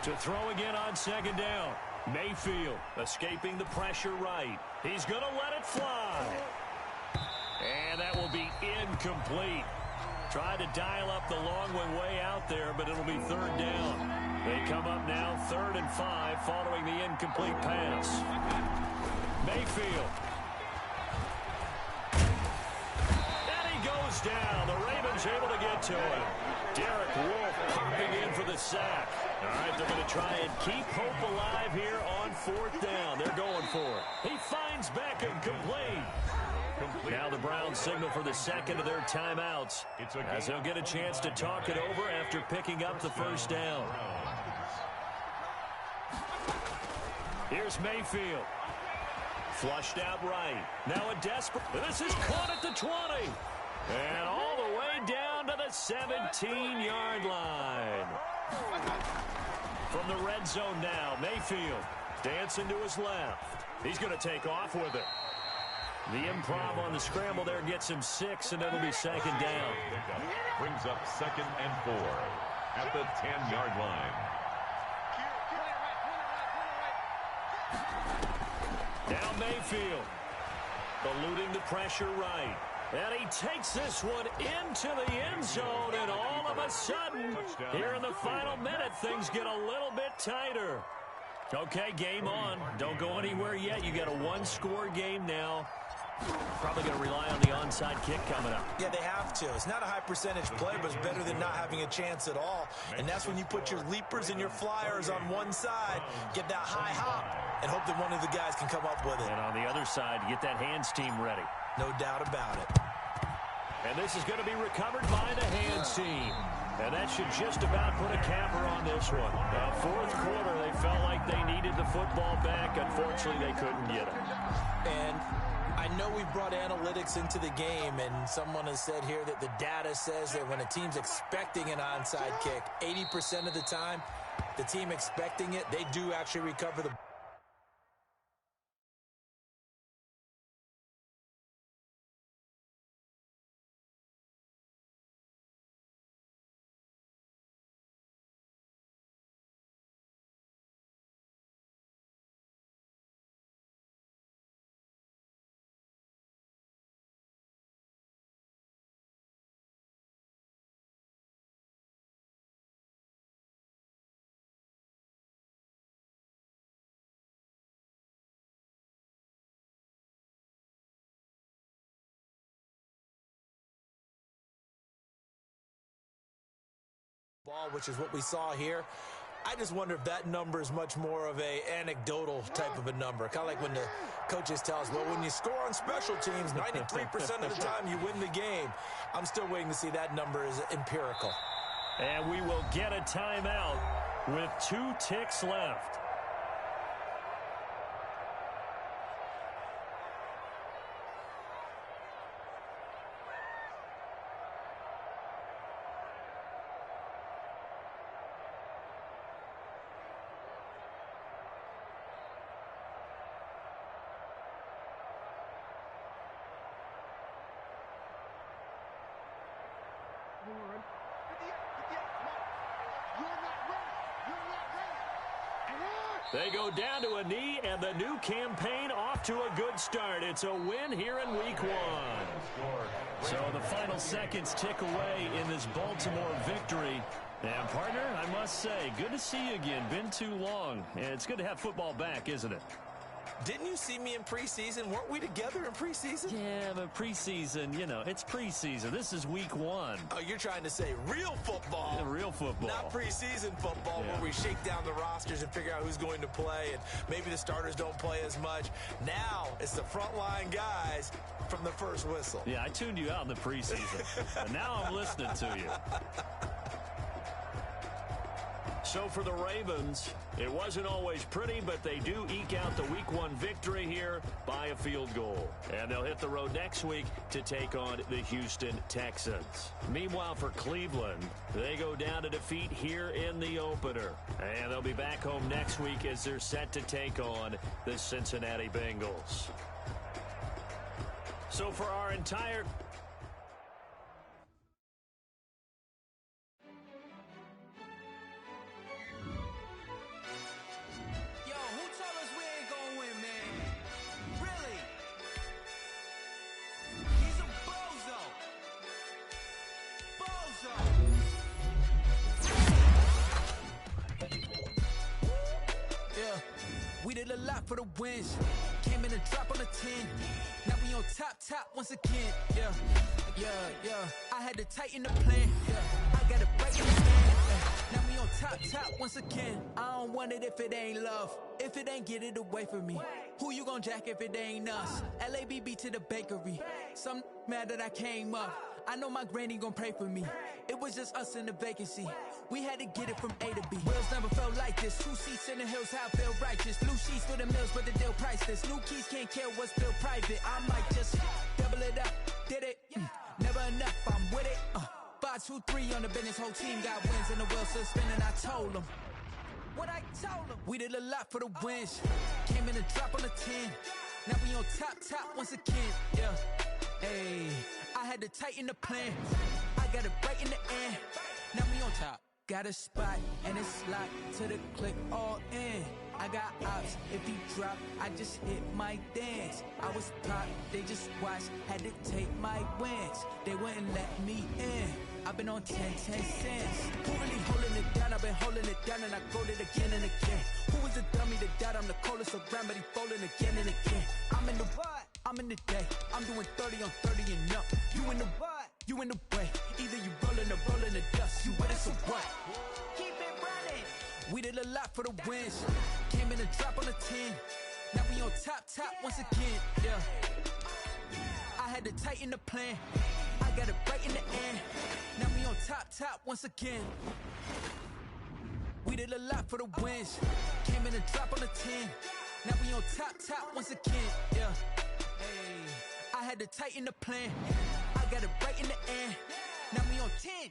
To throw again on second down. Mayfield escaping the pressure right. He's going to let it fly. And that will be incomplete. Tried to dial up the long one way out there, but it'll be third down. They come up now 3rd and 5 following the incomplete pass. Mayfield. And he goes down. The Ravens able to get to him. Derek Wolfe popping in for the sack. All right, they're going to try and keep hope alive here on 4th down. They're going for it. He finds Beckham complete. Now the Browns signal for the second of their timeouts as they'll get a chance to talk it over after picking up the first down. Here's Mayfield. Flushed out right. Now a desperate. This is caught at the 20. And all the way down to the 17-yard line. From the red zone now, Mayfield dancing to his left. He's going to take off with it. The improv on the scramble there gets him 6, and it'll be second down. Brings up 2nd and 4 at the 10-yard line. Now Mayfield, eluding the pressure right. And he takes this one into the end zone, and all of a sudden, here in the final minute, things get a little bit tighter. Okay, game on. Don't go anywhere yet. You got a one-score game now. Probably going to rely on the onside kick coming up. Yeah, they have to. It's not a high percentage play, but it's better than not having a chance at all. And that's when you put your leapers and your flyers on one side, get that high hop, and hope that one of the guys can come up with it. And on the other side, get that hands team ready. No doubt about it. And this is going to be recovered by the hands team. And that should just about put a capper on this one. Now, 4th quarter, they felt like they needed the football back. Unfortunately, they couldn't get it. And I know we brought analytics into the game, and someone has said here that the data says that when a team's expecting an onside kick, 80% of the time, the team expecting it, they do actually recover the ball. Which is what we saw here. I just wonder if that number is much more of a anecdotal type of a number. Kind of like when the coaches tell us, well, when you score on special teams, 93% of the time you win the game. I'm still waiting to see that number is empirical. And we will get a timeout with 2 ticks left. They go down to a knee, and the new campaign off to a good start. It's a win here in week 1. So the final seconds tick away in this Baltimore victory. And, partner, I must say, good to see you again. Been too long. And it's good to have football back, isn't it? Didn't you see me in preseason? Weren't we together in preseason? Yeah, but preseason, it's preseason. This is week 1. Oh, you're trying to say real football. Yeah, real football. Not preseason football where we shake down the rosters and figure out who's going to play, and maybe the starters don't play as much. Now it's the frontline guys from the first whistle. Yeah, I tuned you out in the preseason, but now I'm listening to you. So for the Ravens, it wasn't always pretty, but they do eke out the Week 1 victory here by a field goal. And they'll hit the road next week to take on the Houston Texans. Meanwhile, for Cleveland, they go down to defeat here in the opener. And they'll be back home next week as they're set to take on the Cincinnati Bengals. So for our entire... We did a lot for the wins. Came in a drop on a 10. Now we on top once again. Yeah. I had to tighten the plan. I got it right in the hand. Now we on top once again. I don't want it if it ain't love. If it ain't, get it away from me. Who you gon' jack if it ain't us? LABB to the bakery. Some mad that I came up. I know my granny gon' pray for me. It was just us in the vacancy. We had to get it from A to B. Wheels never felt like this. 2 seats in the hills, how I feel righteous. Blue sheets for the mills, but the deal priceless. New keys can't kill what's built private. I might just double it up. Did it? Never enough, I'm with it. 5, 2, 3 on the business. Whole team got wins and the wheels still spinning. I told them what I told them. We did a lot for the wins. Came in a drop on a 10. Now we on top once again. Yeah. Hey, I had to tighten the plan. I got it right in the end. Now we on top. Got a spot and it's locked to the click all in. I got ops, if he drop, I just hit my dance. I was pop, they just watched, had to take my wins. They wouldn't let me in. I've been on 10 cents. Who really holding it down? I've been holding it down and I go it again and again. Who was the dummy that died? I'm the coldest around, but he folding again and again. I'm in the what? I'm in the day. I'm doing 30 on 30 and up. You in the what? You in the way. Either you rolling or rolling the dust. You with us or what? Keep it running. We did a lot for the wins. Came in a drop on a 10. Now we on top once again. Yeah. I had to tighten the plan. I got it right in the end. Now we on top once again. We did a lot for the wins. Came in a drop on a 10. Now we on top once again. Yeah. Hey, I had to tighten the plan. I got it right in the end. Now we on 10.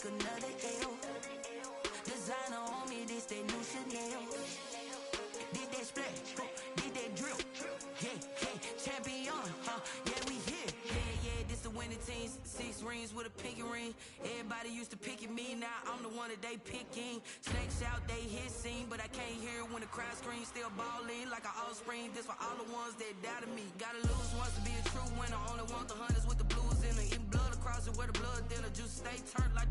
Another L. Designer on me, this that new Chanel. Did that splash, did that drill. Yeah, champion, yeah, we here. Yeah, this the winning team. 6 rings with a pinky ring. Everybody used to pick at me, now I'm the one that they picking. Snakes out, they hit scene, but I can't hear when the crowd screams. Still balling like an offspring. This for all the ones that doubted me. Gotta lose once to be a true winner. Only want the hunters with the blues in it. Eating blood across it where the blood thinner. Juice stay turned like.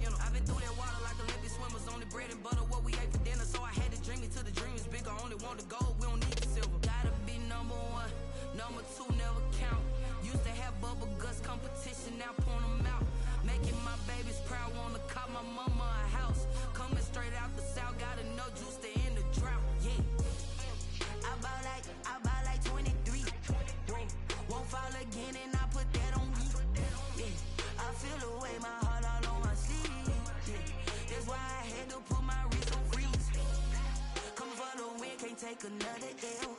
I've been through that water like Olympic swimmers. Only bread and butter, what we ate for dinner. So I had to dream it till the dream is bigger. Only want the gold, we don't need the silver. Gotta be number 1, number 2 never count. Used to have bubble guts competition, now point them out. Making my babies proud, wanna cop my mama a house. Coming straight out the south, gotta know juice to end the drought. Yeah, I bought like 23. Won't fall again and I put that on me. Yeah, I feel the way my heart all on my sleeve. That's why I had to put my wrist on freeze. Come for the win, can't take another L.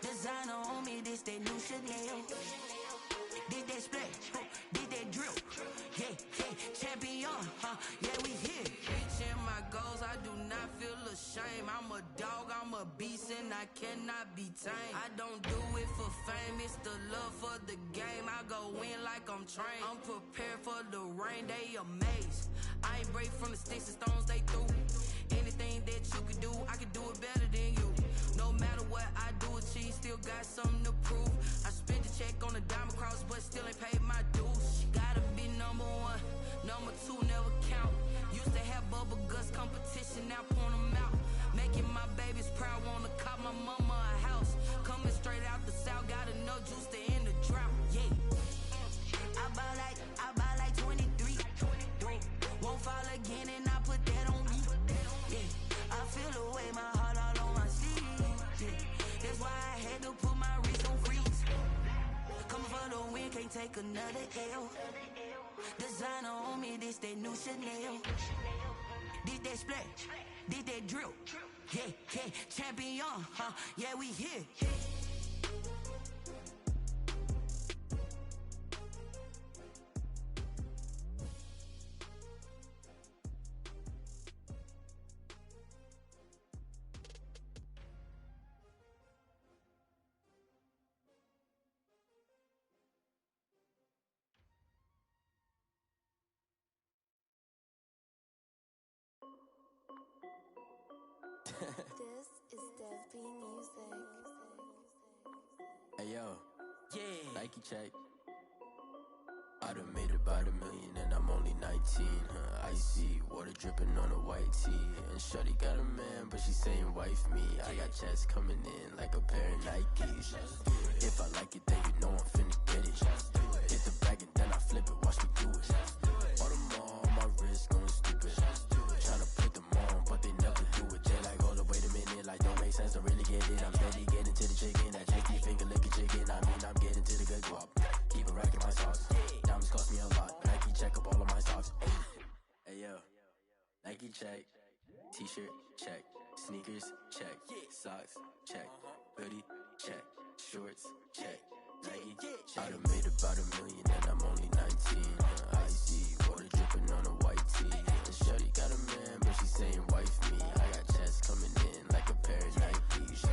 Designer on me, this that new Chanel. Did that splash, did that drill. Yeah, champion, yeah, we here. Reaching my goals, I do not feel ashamed. I'm a dog, I'm a beast, and I cannot be tamed. I don't do it for fame, it's the love for the game. I go in like I'm trained. I'm prepared for the rain, they amazed. I ain't break from the sticks and stones they threw. Anything that you could do, I could do it better than you. No matter what I do, achieve, still got something to prove. I spent the check on the diamond cross, but still ain't paid my dues. She gotta be number one, number two never count. Used to have bubble guts competition, now point them out. Making my babies proud, wanna cop my mama a house. Coming straight out the south, got enough juice to end the drought. Yeah, I buy like 23. Won't fall again, and I put that on me. Yeah, I feel the way, my heart all on my sleeve. Yeah, that's why I had to put my wrist on freeze. Coming for the win, can't take another L. Designer on me, this that new Chanel. Did that splash, did that drill. Yeah, champion, yeah, we here. This is Dev B Music. Hey yo, Yeah, Nike check. I done made about $1 million and I'm only 19. Icy water dripping on a white tee. And shorty got a man, but she saying wife me. I got checks coming in like a pair of Nikes. If I like it, then you know I'm finna get it. Hit the bag and then I flip it, watch me do it. All them on my wrist going stupid. Tryna put them on, but they never do it. They like, hold up, wait a minute, like don't make sense, don't really get it. I'm steady getting to the chicken, that JT finger licking chicken. I mean, I'm getting to the good guap. Keep a rack in my socks. Diamonds cost me a lot. Nike check up all of my socks. Hey yo, Nike check. T-shirt check. Sneakers check. Socks check. Hoodie check. Shorts check. Nike check. I done made about $1 million and I'm only 19. Icy water dripping on a white tee. And shorty got a man, but she saying wife me. I got checks coming in like a pair of Nikes.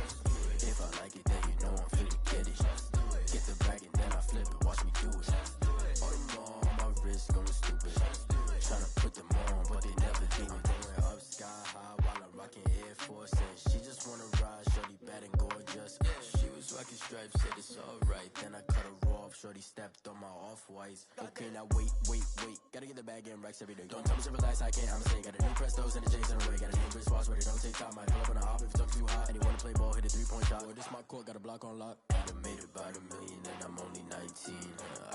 If I like it, then you know I'm finna get it. Get the bag and then I flip it, watch me do it. All them on my wrist going stupid. Tryna put them on, but they never do it. They went up sky high while I'm rocking Air Force. And she just wanna ride, shorty bad and gorgeous. She was rocking stripes, said it's alright. Then I cut her off, shorty stepped on my off-whites. Okay, now wait. Gotta get the bag and racks every day. Don't tell me to relax, I can't, I'm saying. Got a new Prestos and a J's in a way. Got a new wristwatch, but it don't take time. I pull up on a hop if it talks too hot. And he wanna play ball, hit a 3-point shot. Well, this my court, got a block on lock. I done made about $1 million and I'm only 19.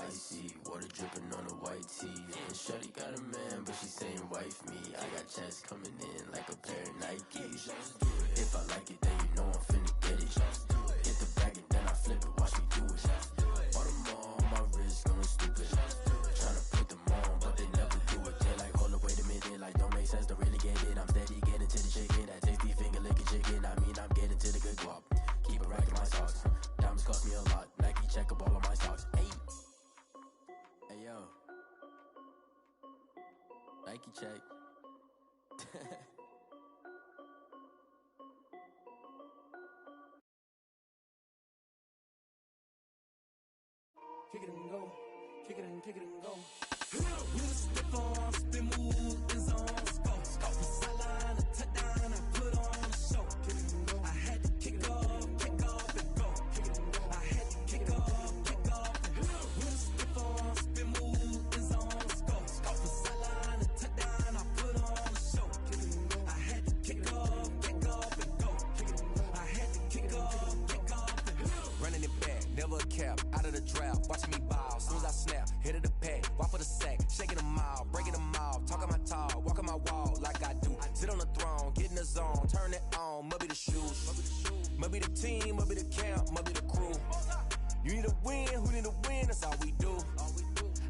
Icy water dripping on a white tee. And shorty got a man, but she saying wife me. I got checks coming in like a pair of Nikes. If I like it, then you know I'm finna get it. Hit the bag and then I flip it, watch me do it. All them on my wrist going stupid. Tryna put them on, but they never do it. They like, hold up, wait a minute, like don't make sense, don't really get it. I'm steady getting to the chicken, that tasty finger licking chicken. I mean, I'm getting to the good guap. Keep a rack in my socks. Diamonds cost me a lot. Nike check up all of my stocks. Hey yo, Nike check. Kick it and go. Kick it and go. With a stiff on, spin move, in zone, scope. The sideline, a touchdown, I put on a show. I had to kick off and go. I had to kick off and go. With a stiff on, spin move, in zone, scope. The sideline, a touchdown, I put on a show. I had to kick off and go. I had to kick off and go. Running it back, never a cap, out of the draft, watching me ball. Soon as I snap, hit of the pack, walk for the sack, shaking them out, breaking them out, talking my talk, walking my wall like I do. Sit on the throne, get in the zone, turn it on, must be the shoes, must be the team, must be the camp, must be the crew. You need a win, who need a win, that's all we do.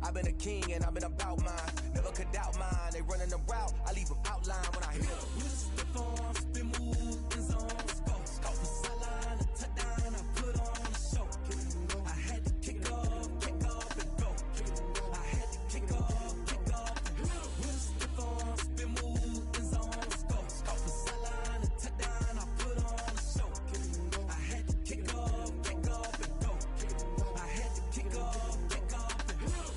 I've been a king and I've been about mine, never could doubt mine. They running the route, I leave them outline when I hit them. With a stiff on, spin move, in zone, scope. The sideline, a touchdown, I put on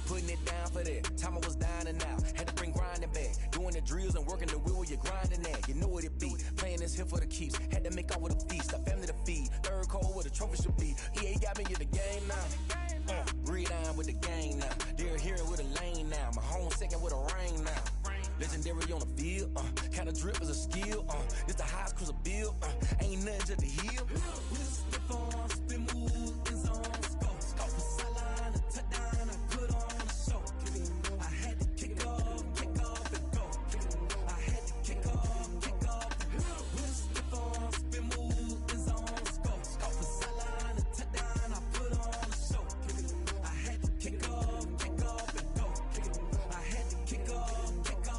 Putting it down for that. Time I was down and out. Had to bring grinding back. Doing the drills and working the wheel where you're grinding at. You know what it be. Playing this here for the keeps. Had to make out with a feast. A family to feed. Third cold where the trophy should be. EA got me in the game now. Breathe down with the gang now. They're here with a lane now. My home second with a rain now. Legendary on the field. Kinda drip is a skill. This the highest cruiser bill. Ain't nothing to the hill. Spin on, spin move, in zone, scope. Scope the sideline, a touchdown, I put on a show. I had to kick off and go. I had to kick off and go. Spin on, spin move, in zone, scope. Scope the sideline, a touchdown, I put on a show. I had to kick off and go. I had to kick off and go.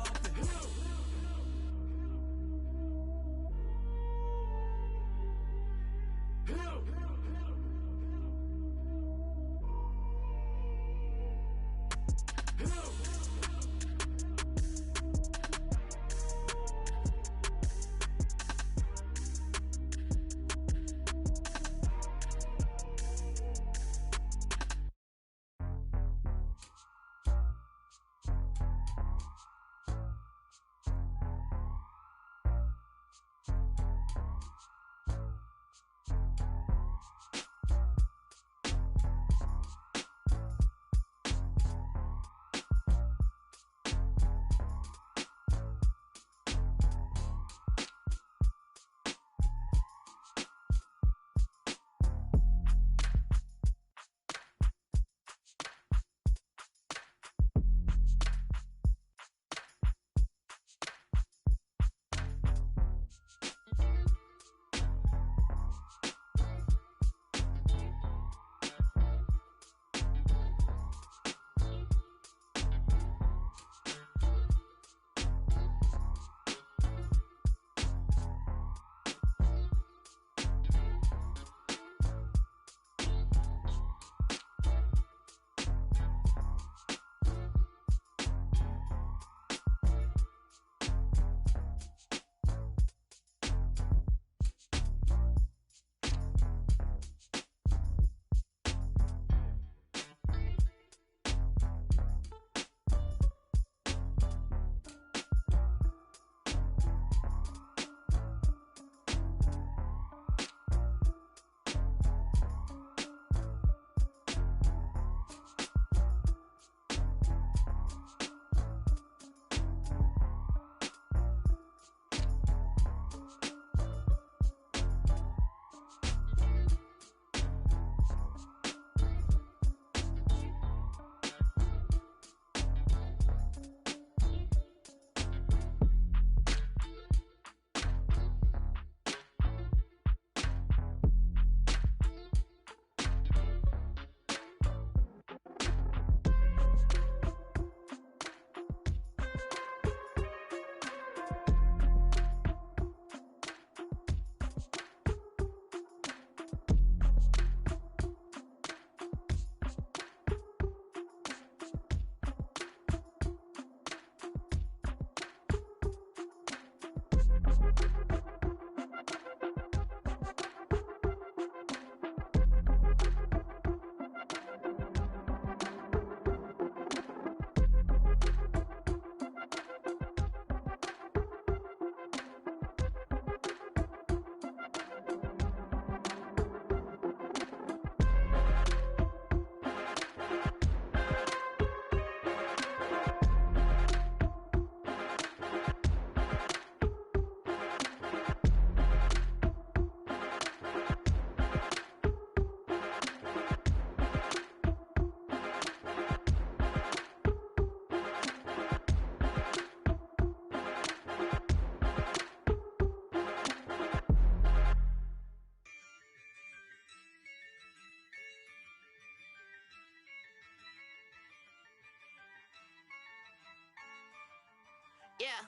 Yeah,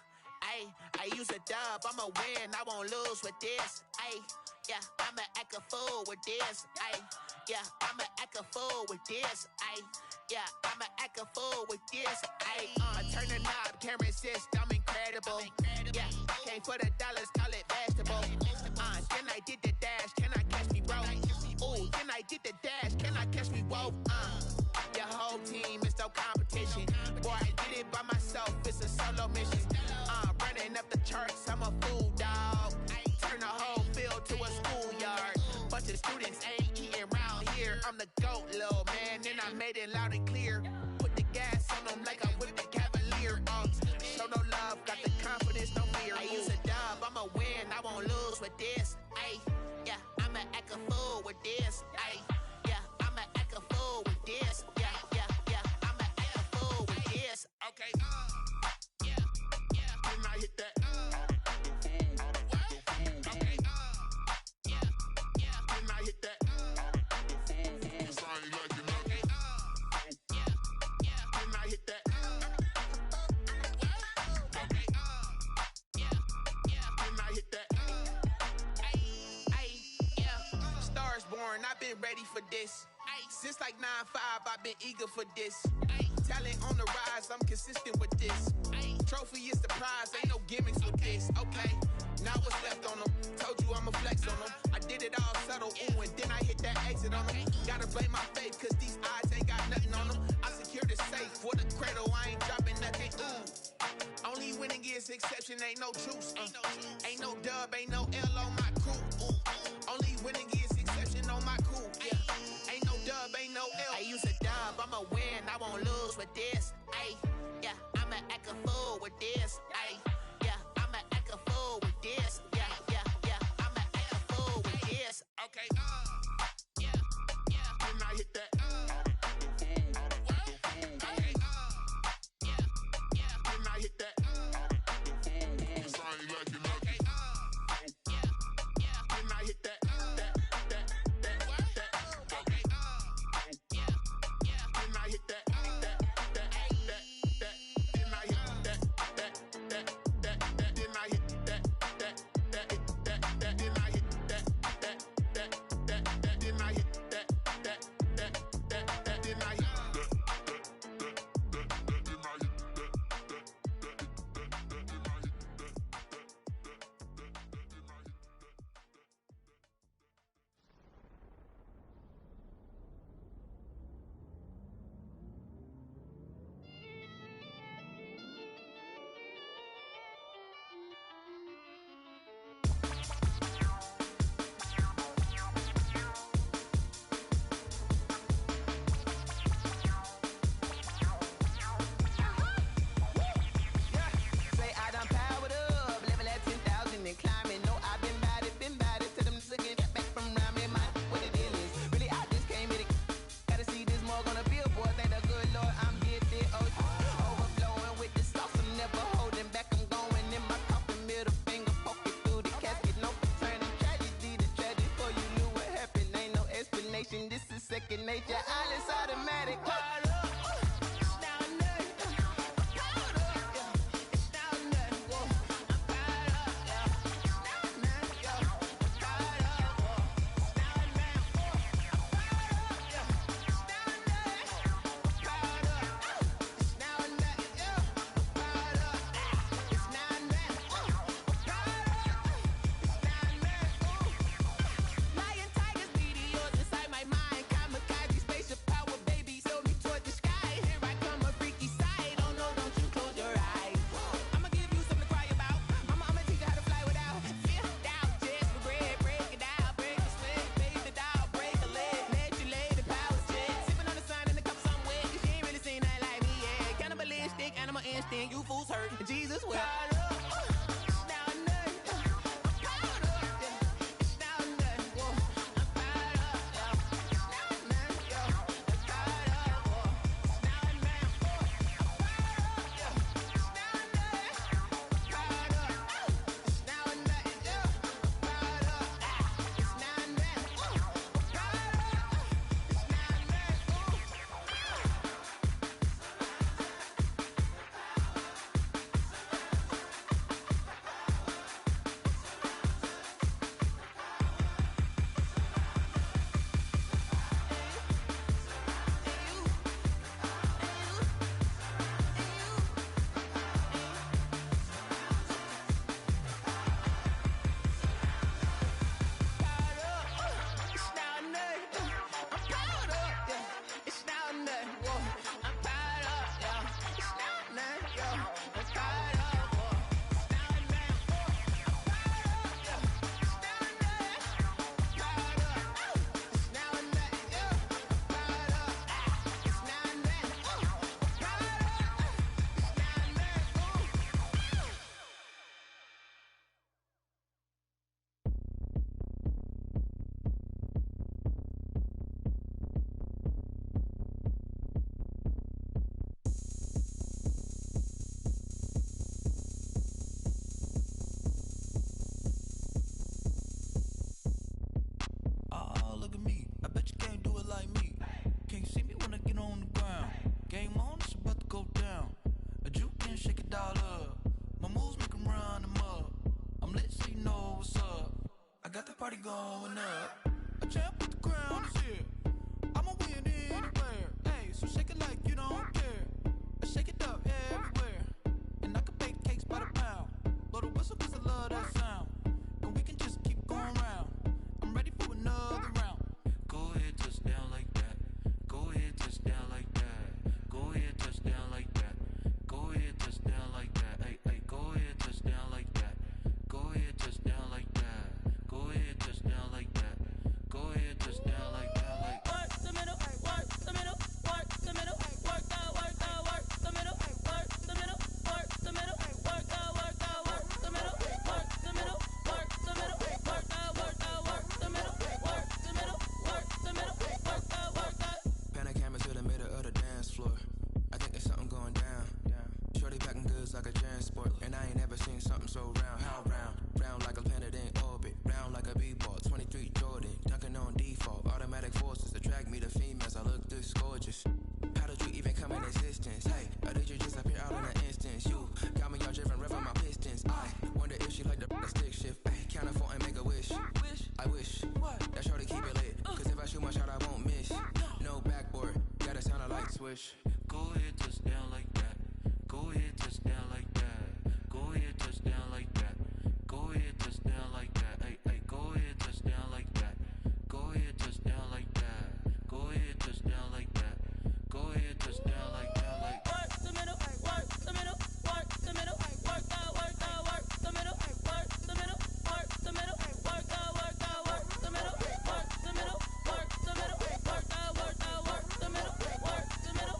I use a dub, I'ma win, I won't lose with this. Yeah, I'ma act a fool with this. Yeah, I'ma act a fool with this. Yeah, I'ma act a fool with this. I turn the knob, can't resist, I'm incredible. Yeah, came for the dollars, call it vegetable. Then I did the dash, can I catch me, bro? Ooh, then I did the dash, can I catch me, whoa? whole team, it's no competition. Boy, I did it by myself, it's a solo mission. Running up the charts, I'm a fool, dog. Turn the whole field to a schoolyard. Bunch of students ain't eating round here. I'm the GOAT, little man, and I made it loud and clear. Put the gas on them like I'm with the Cavalier. Show no love, got the confidence, no fear. I use a dub, I'ma win, I won't lose with this. Ay, yeah, I'ma act a fool with this. Ay, yeah, I'ma act a fool with this. Yeah, yeah, yeah, I'ma act a fool with this. Okay, yeah, yeah, then I hit that. I've been ready for this. Since like 9-5, I've been eager for this. Talent on the rise, I'm consistent with this. Trophy is the prize, ain't no gimmicks with this. Okay, now what's left on them? Told you I'ma flex on them. I did it all subtle, ooh, and then I hit that exit on them. Gotta blame my faith, cause these odds ain't got nothing on them. I secured the safe for the cradle, I ain't dropping nothing, ooh. Only winning is exception, ain't no truce. Ain't no dub, ain't no L on my crew. Ooh. Only winning is exception on my crew. Yeah. Ain't no dub, ain't no L. I use a dub, I'ma win, I won't lose with this. Ay, yeah, I'ma act a fool with this. Ay, yeah, I'ma act a fool with this. Yeah, yeah, yeah, I'ma act a fool with this. Okay, yeah, yeah, then I hit that. Okay, yeah, yeah, then I hit that. Nature, all is automatic. You fools hurt. Jesus will. party going up. A champ with the crown is here. I'ma win anywhere. Hey, so shake it like you don't care. Shake it up everywhere. And I can bake cakes by the pound. Blow the whistle 'cause I love that sound. And we can just keep going round. I'm ready for another round. Go ahead, touch down like that. Go ahead, touch down like that. Go ahead, touch down like that. Go ahead, touch down like that. Hey, hey, go ahead, touch down like that. Go ahead, touch down like that. Go ahead, touch down like that. Go ahead, touch down like that. Like work the middle, work the middle, work the middle, work out, work out, work the middle, work the middle, work the middle, work out, work out, work the middle, work the middle, work the middle, work out, work out, work the middle, work the middle, work the middle, work out, work out. Panic camera to the middle of the dance floor. I think there's something going down. Shorty packing goods like a transport, and I ain't never seen something so round. How round? Round like a planet in orbit, round like a b-ball. 23 Jordan, dunking on default. Automatic forces attract me to females. I look this gorgeous. How did you even come in existence? Hey, or did you just appear out in an instance? You got me all driven, revving my pistons. I wonder if she like the stick shift. Ay, count a 4 and make a wish. I wish that shorty keep it lit. 'Cause if I shoot my shot, I won't miss. No backboard, gotta sound a light switch. Go ahead, touch down like that. Go ahead, touch down like that. Go ahead, touch down like that. Go ahead, touch down like that. Hey, hey, go ahead, touch down like that. Go ahead, touch down like that. Go ahead, touch down like that. Go ahead, touch down like that. Like work the middle, work the middle, work the middle, work out, work out, work the middle, work the middle, work the middle, work out, work out, work the middle, work the middle, work the middle, work out, work out, work the middle, work the middle,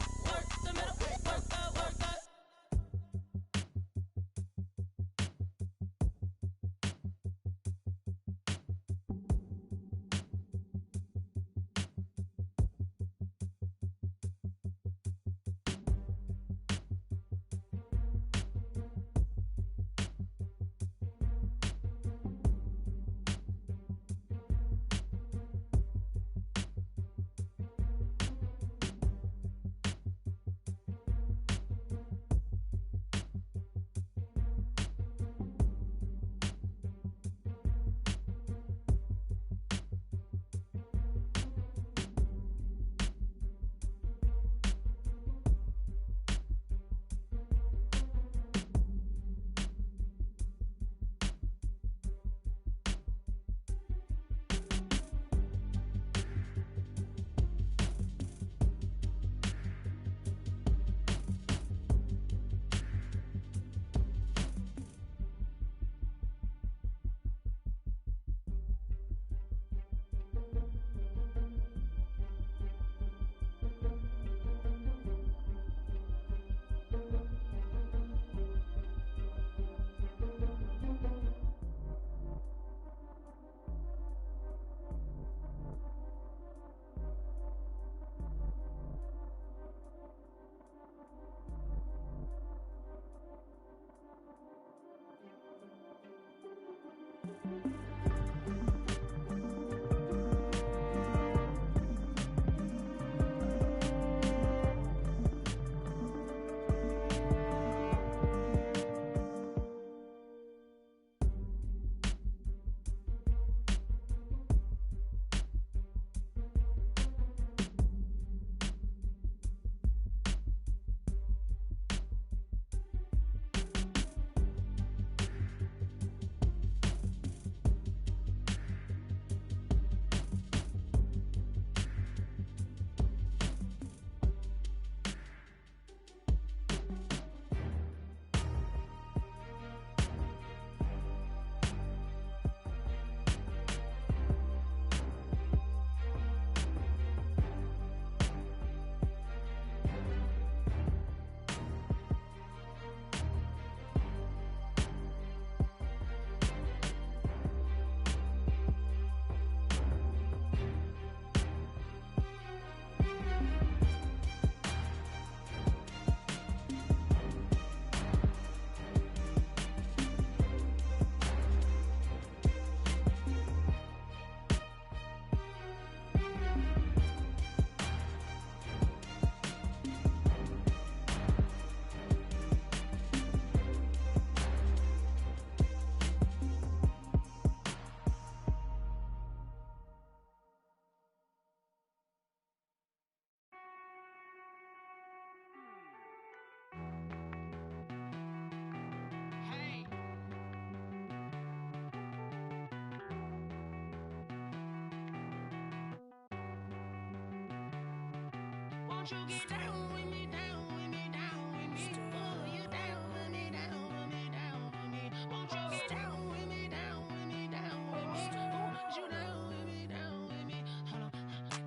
Won't you get down with me, down with me, down with me? Oh, you down with me, down with me, down with me. Won't you get down with me, down with me, down with me? Oh, you down with me, down with me? Hold on.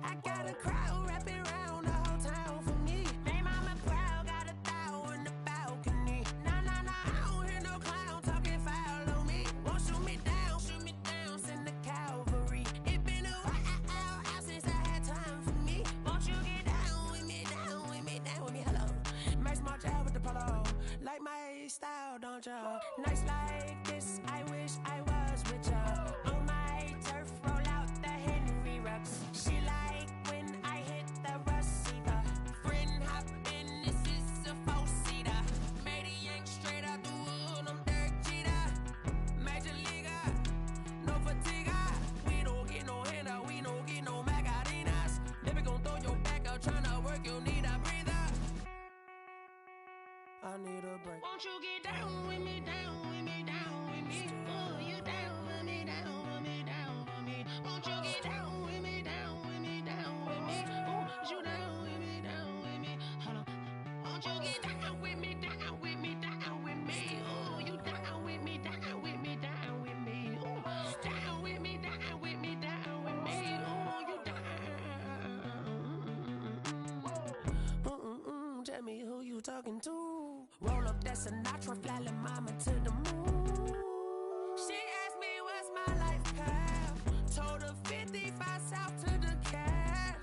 I got a crowd wrapping around the whole town for me. They mama proud, got a thou in the balcony. Nah, nah, nah, I don't hear no clown talking foul on me. Won't shoot me down, send the cavalry. It been a while since I had time for me. Won't you get down with me, down with me, down with me? Hello. Max March out with the polo. Like my style, don't ya? Nights like this, I wish I was with ya. On my turf, roll out the Henry Rux. She like when I hit the receiver. Friend hop in, this is a four-seater. Made a yank straight out the wood, I'm Derek Jeter. Major leaguer, no fatigue. We don't get no handout, we don't get no Macarinas. Baby gon' throw your back out, tryna work, you need a breather. I need a break. Won't you get down with me, down with me, down with me? Oh, you down with me, down with me, down with me? Won't you get down with me, down with me, down with me? Oh, you down with me, down with me? Hold on. Won't you get down with me, down with me, down with me? Oh, you down with me, down with me, down with me? Oh, down with me, down with me, down with me? Oh, you down. Tell me who you talking to. Roll up that Sinatra, fly la mama to the moon. She asked me what's my life path. Told her 55 south to the cash.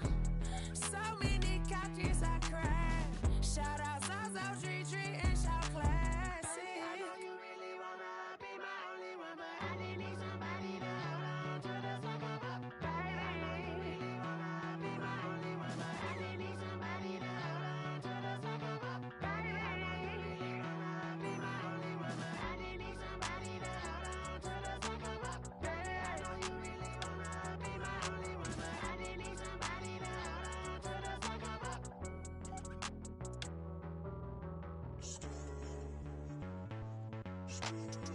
So many couches I crashed. Shout out Zazo, Tree, and shout classic. I know you really wanna be my only one, but I didn't need somebody to hold on to the sucker up. Baby, I know you really wanna be my only one, but I didn't need somebody to hold on to the sucker up. Baby, I know you really wanna be my only one, but I didn't need somebody to hold on to the sucker up. Baby, I know you really wanna be my only one, but I didn't need somebody to hold on to the sucker up. Stay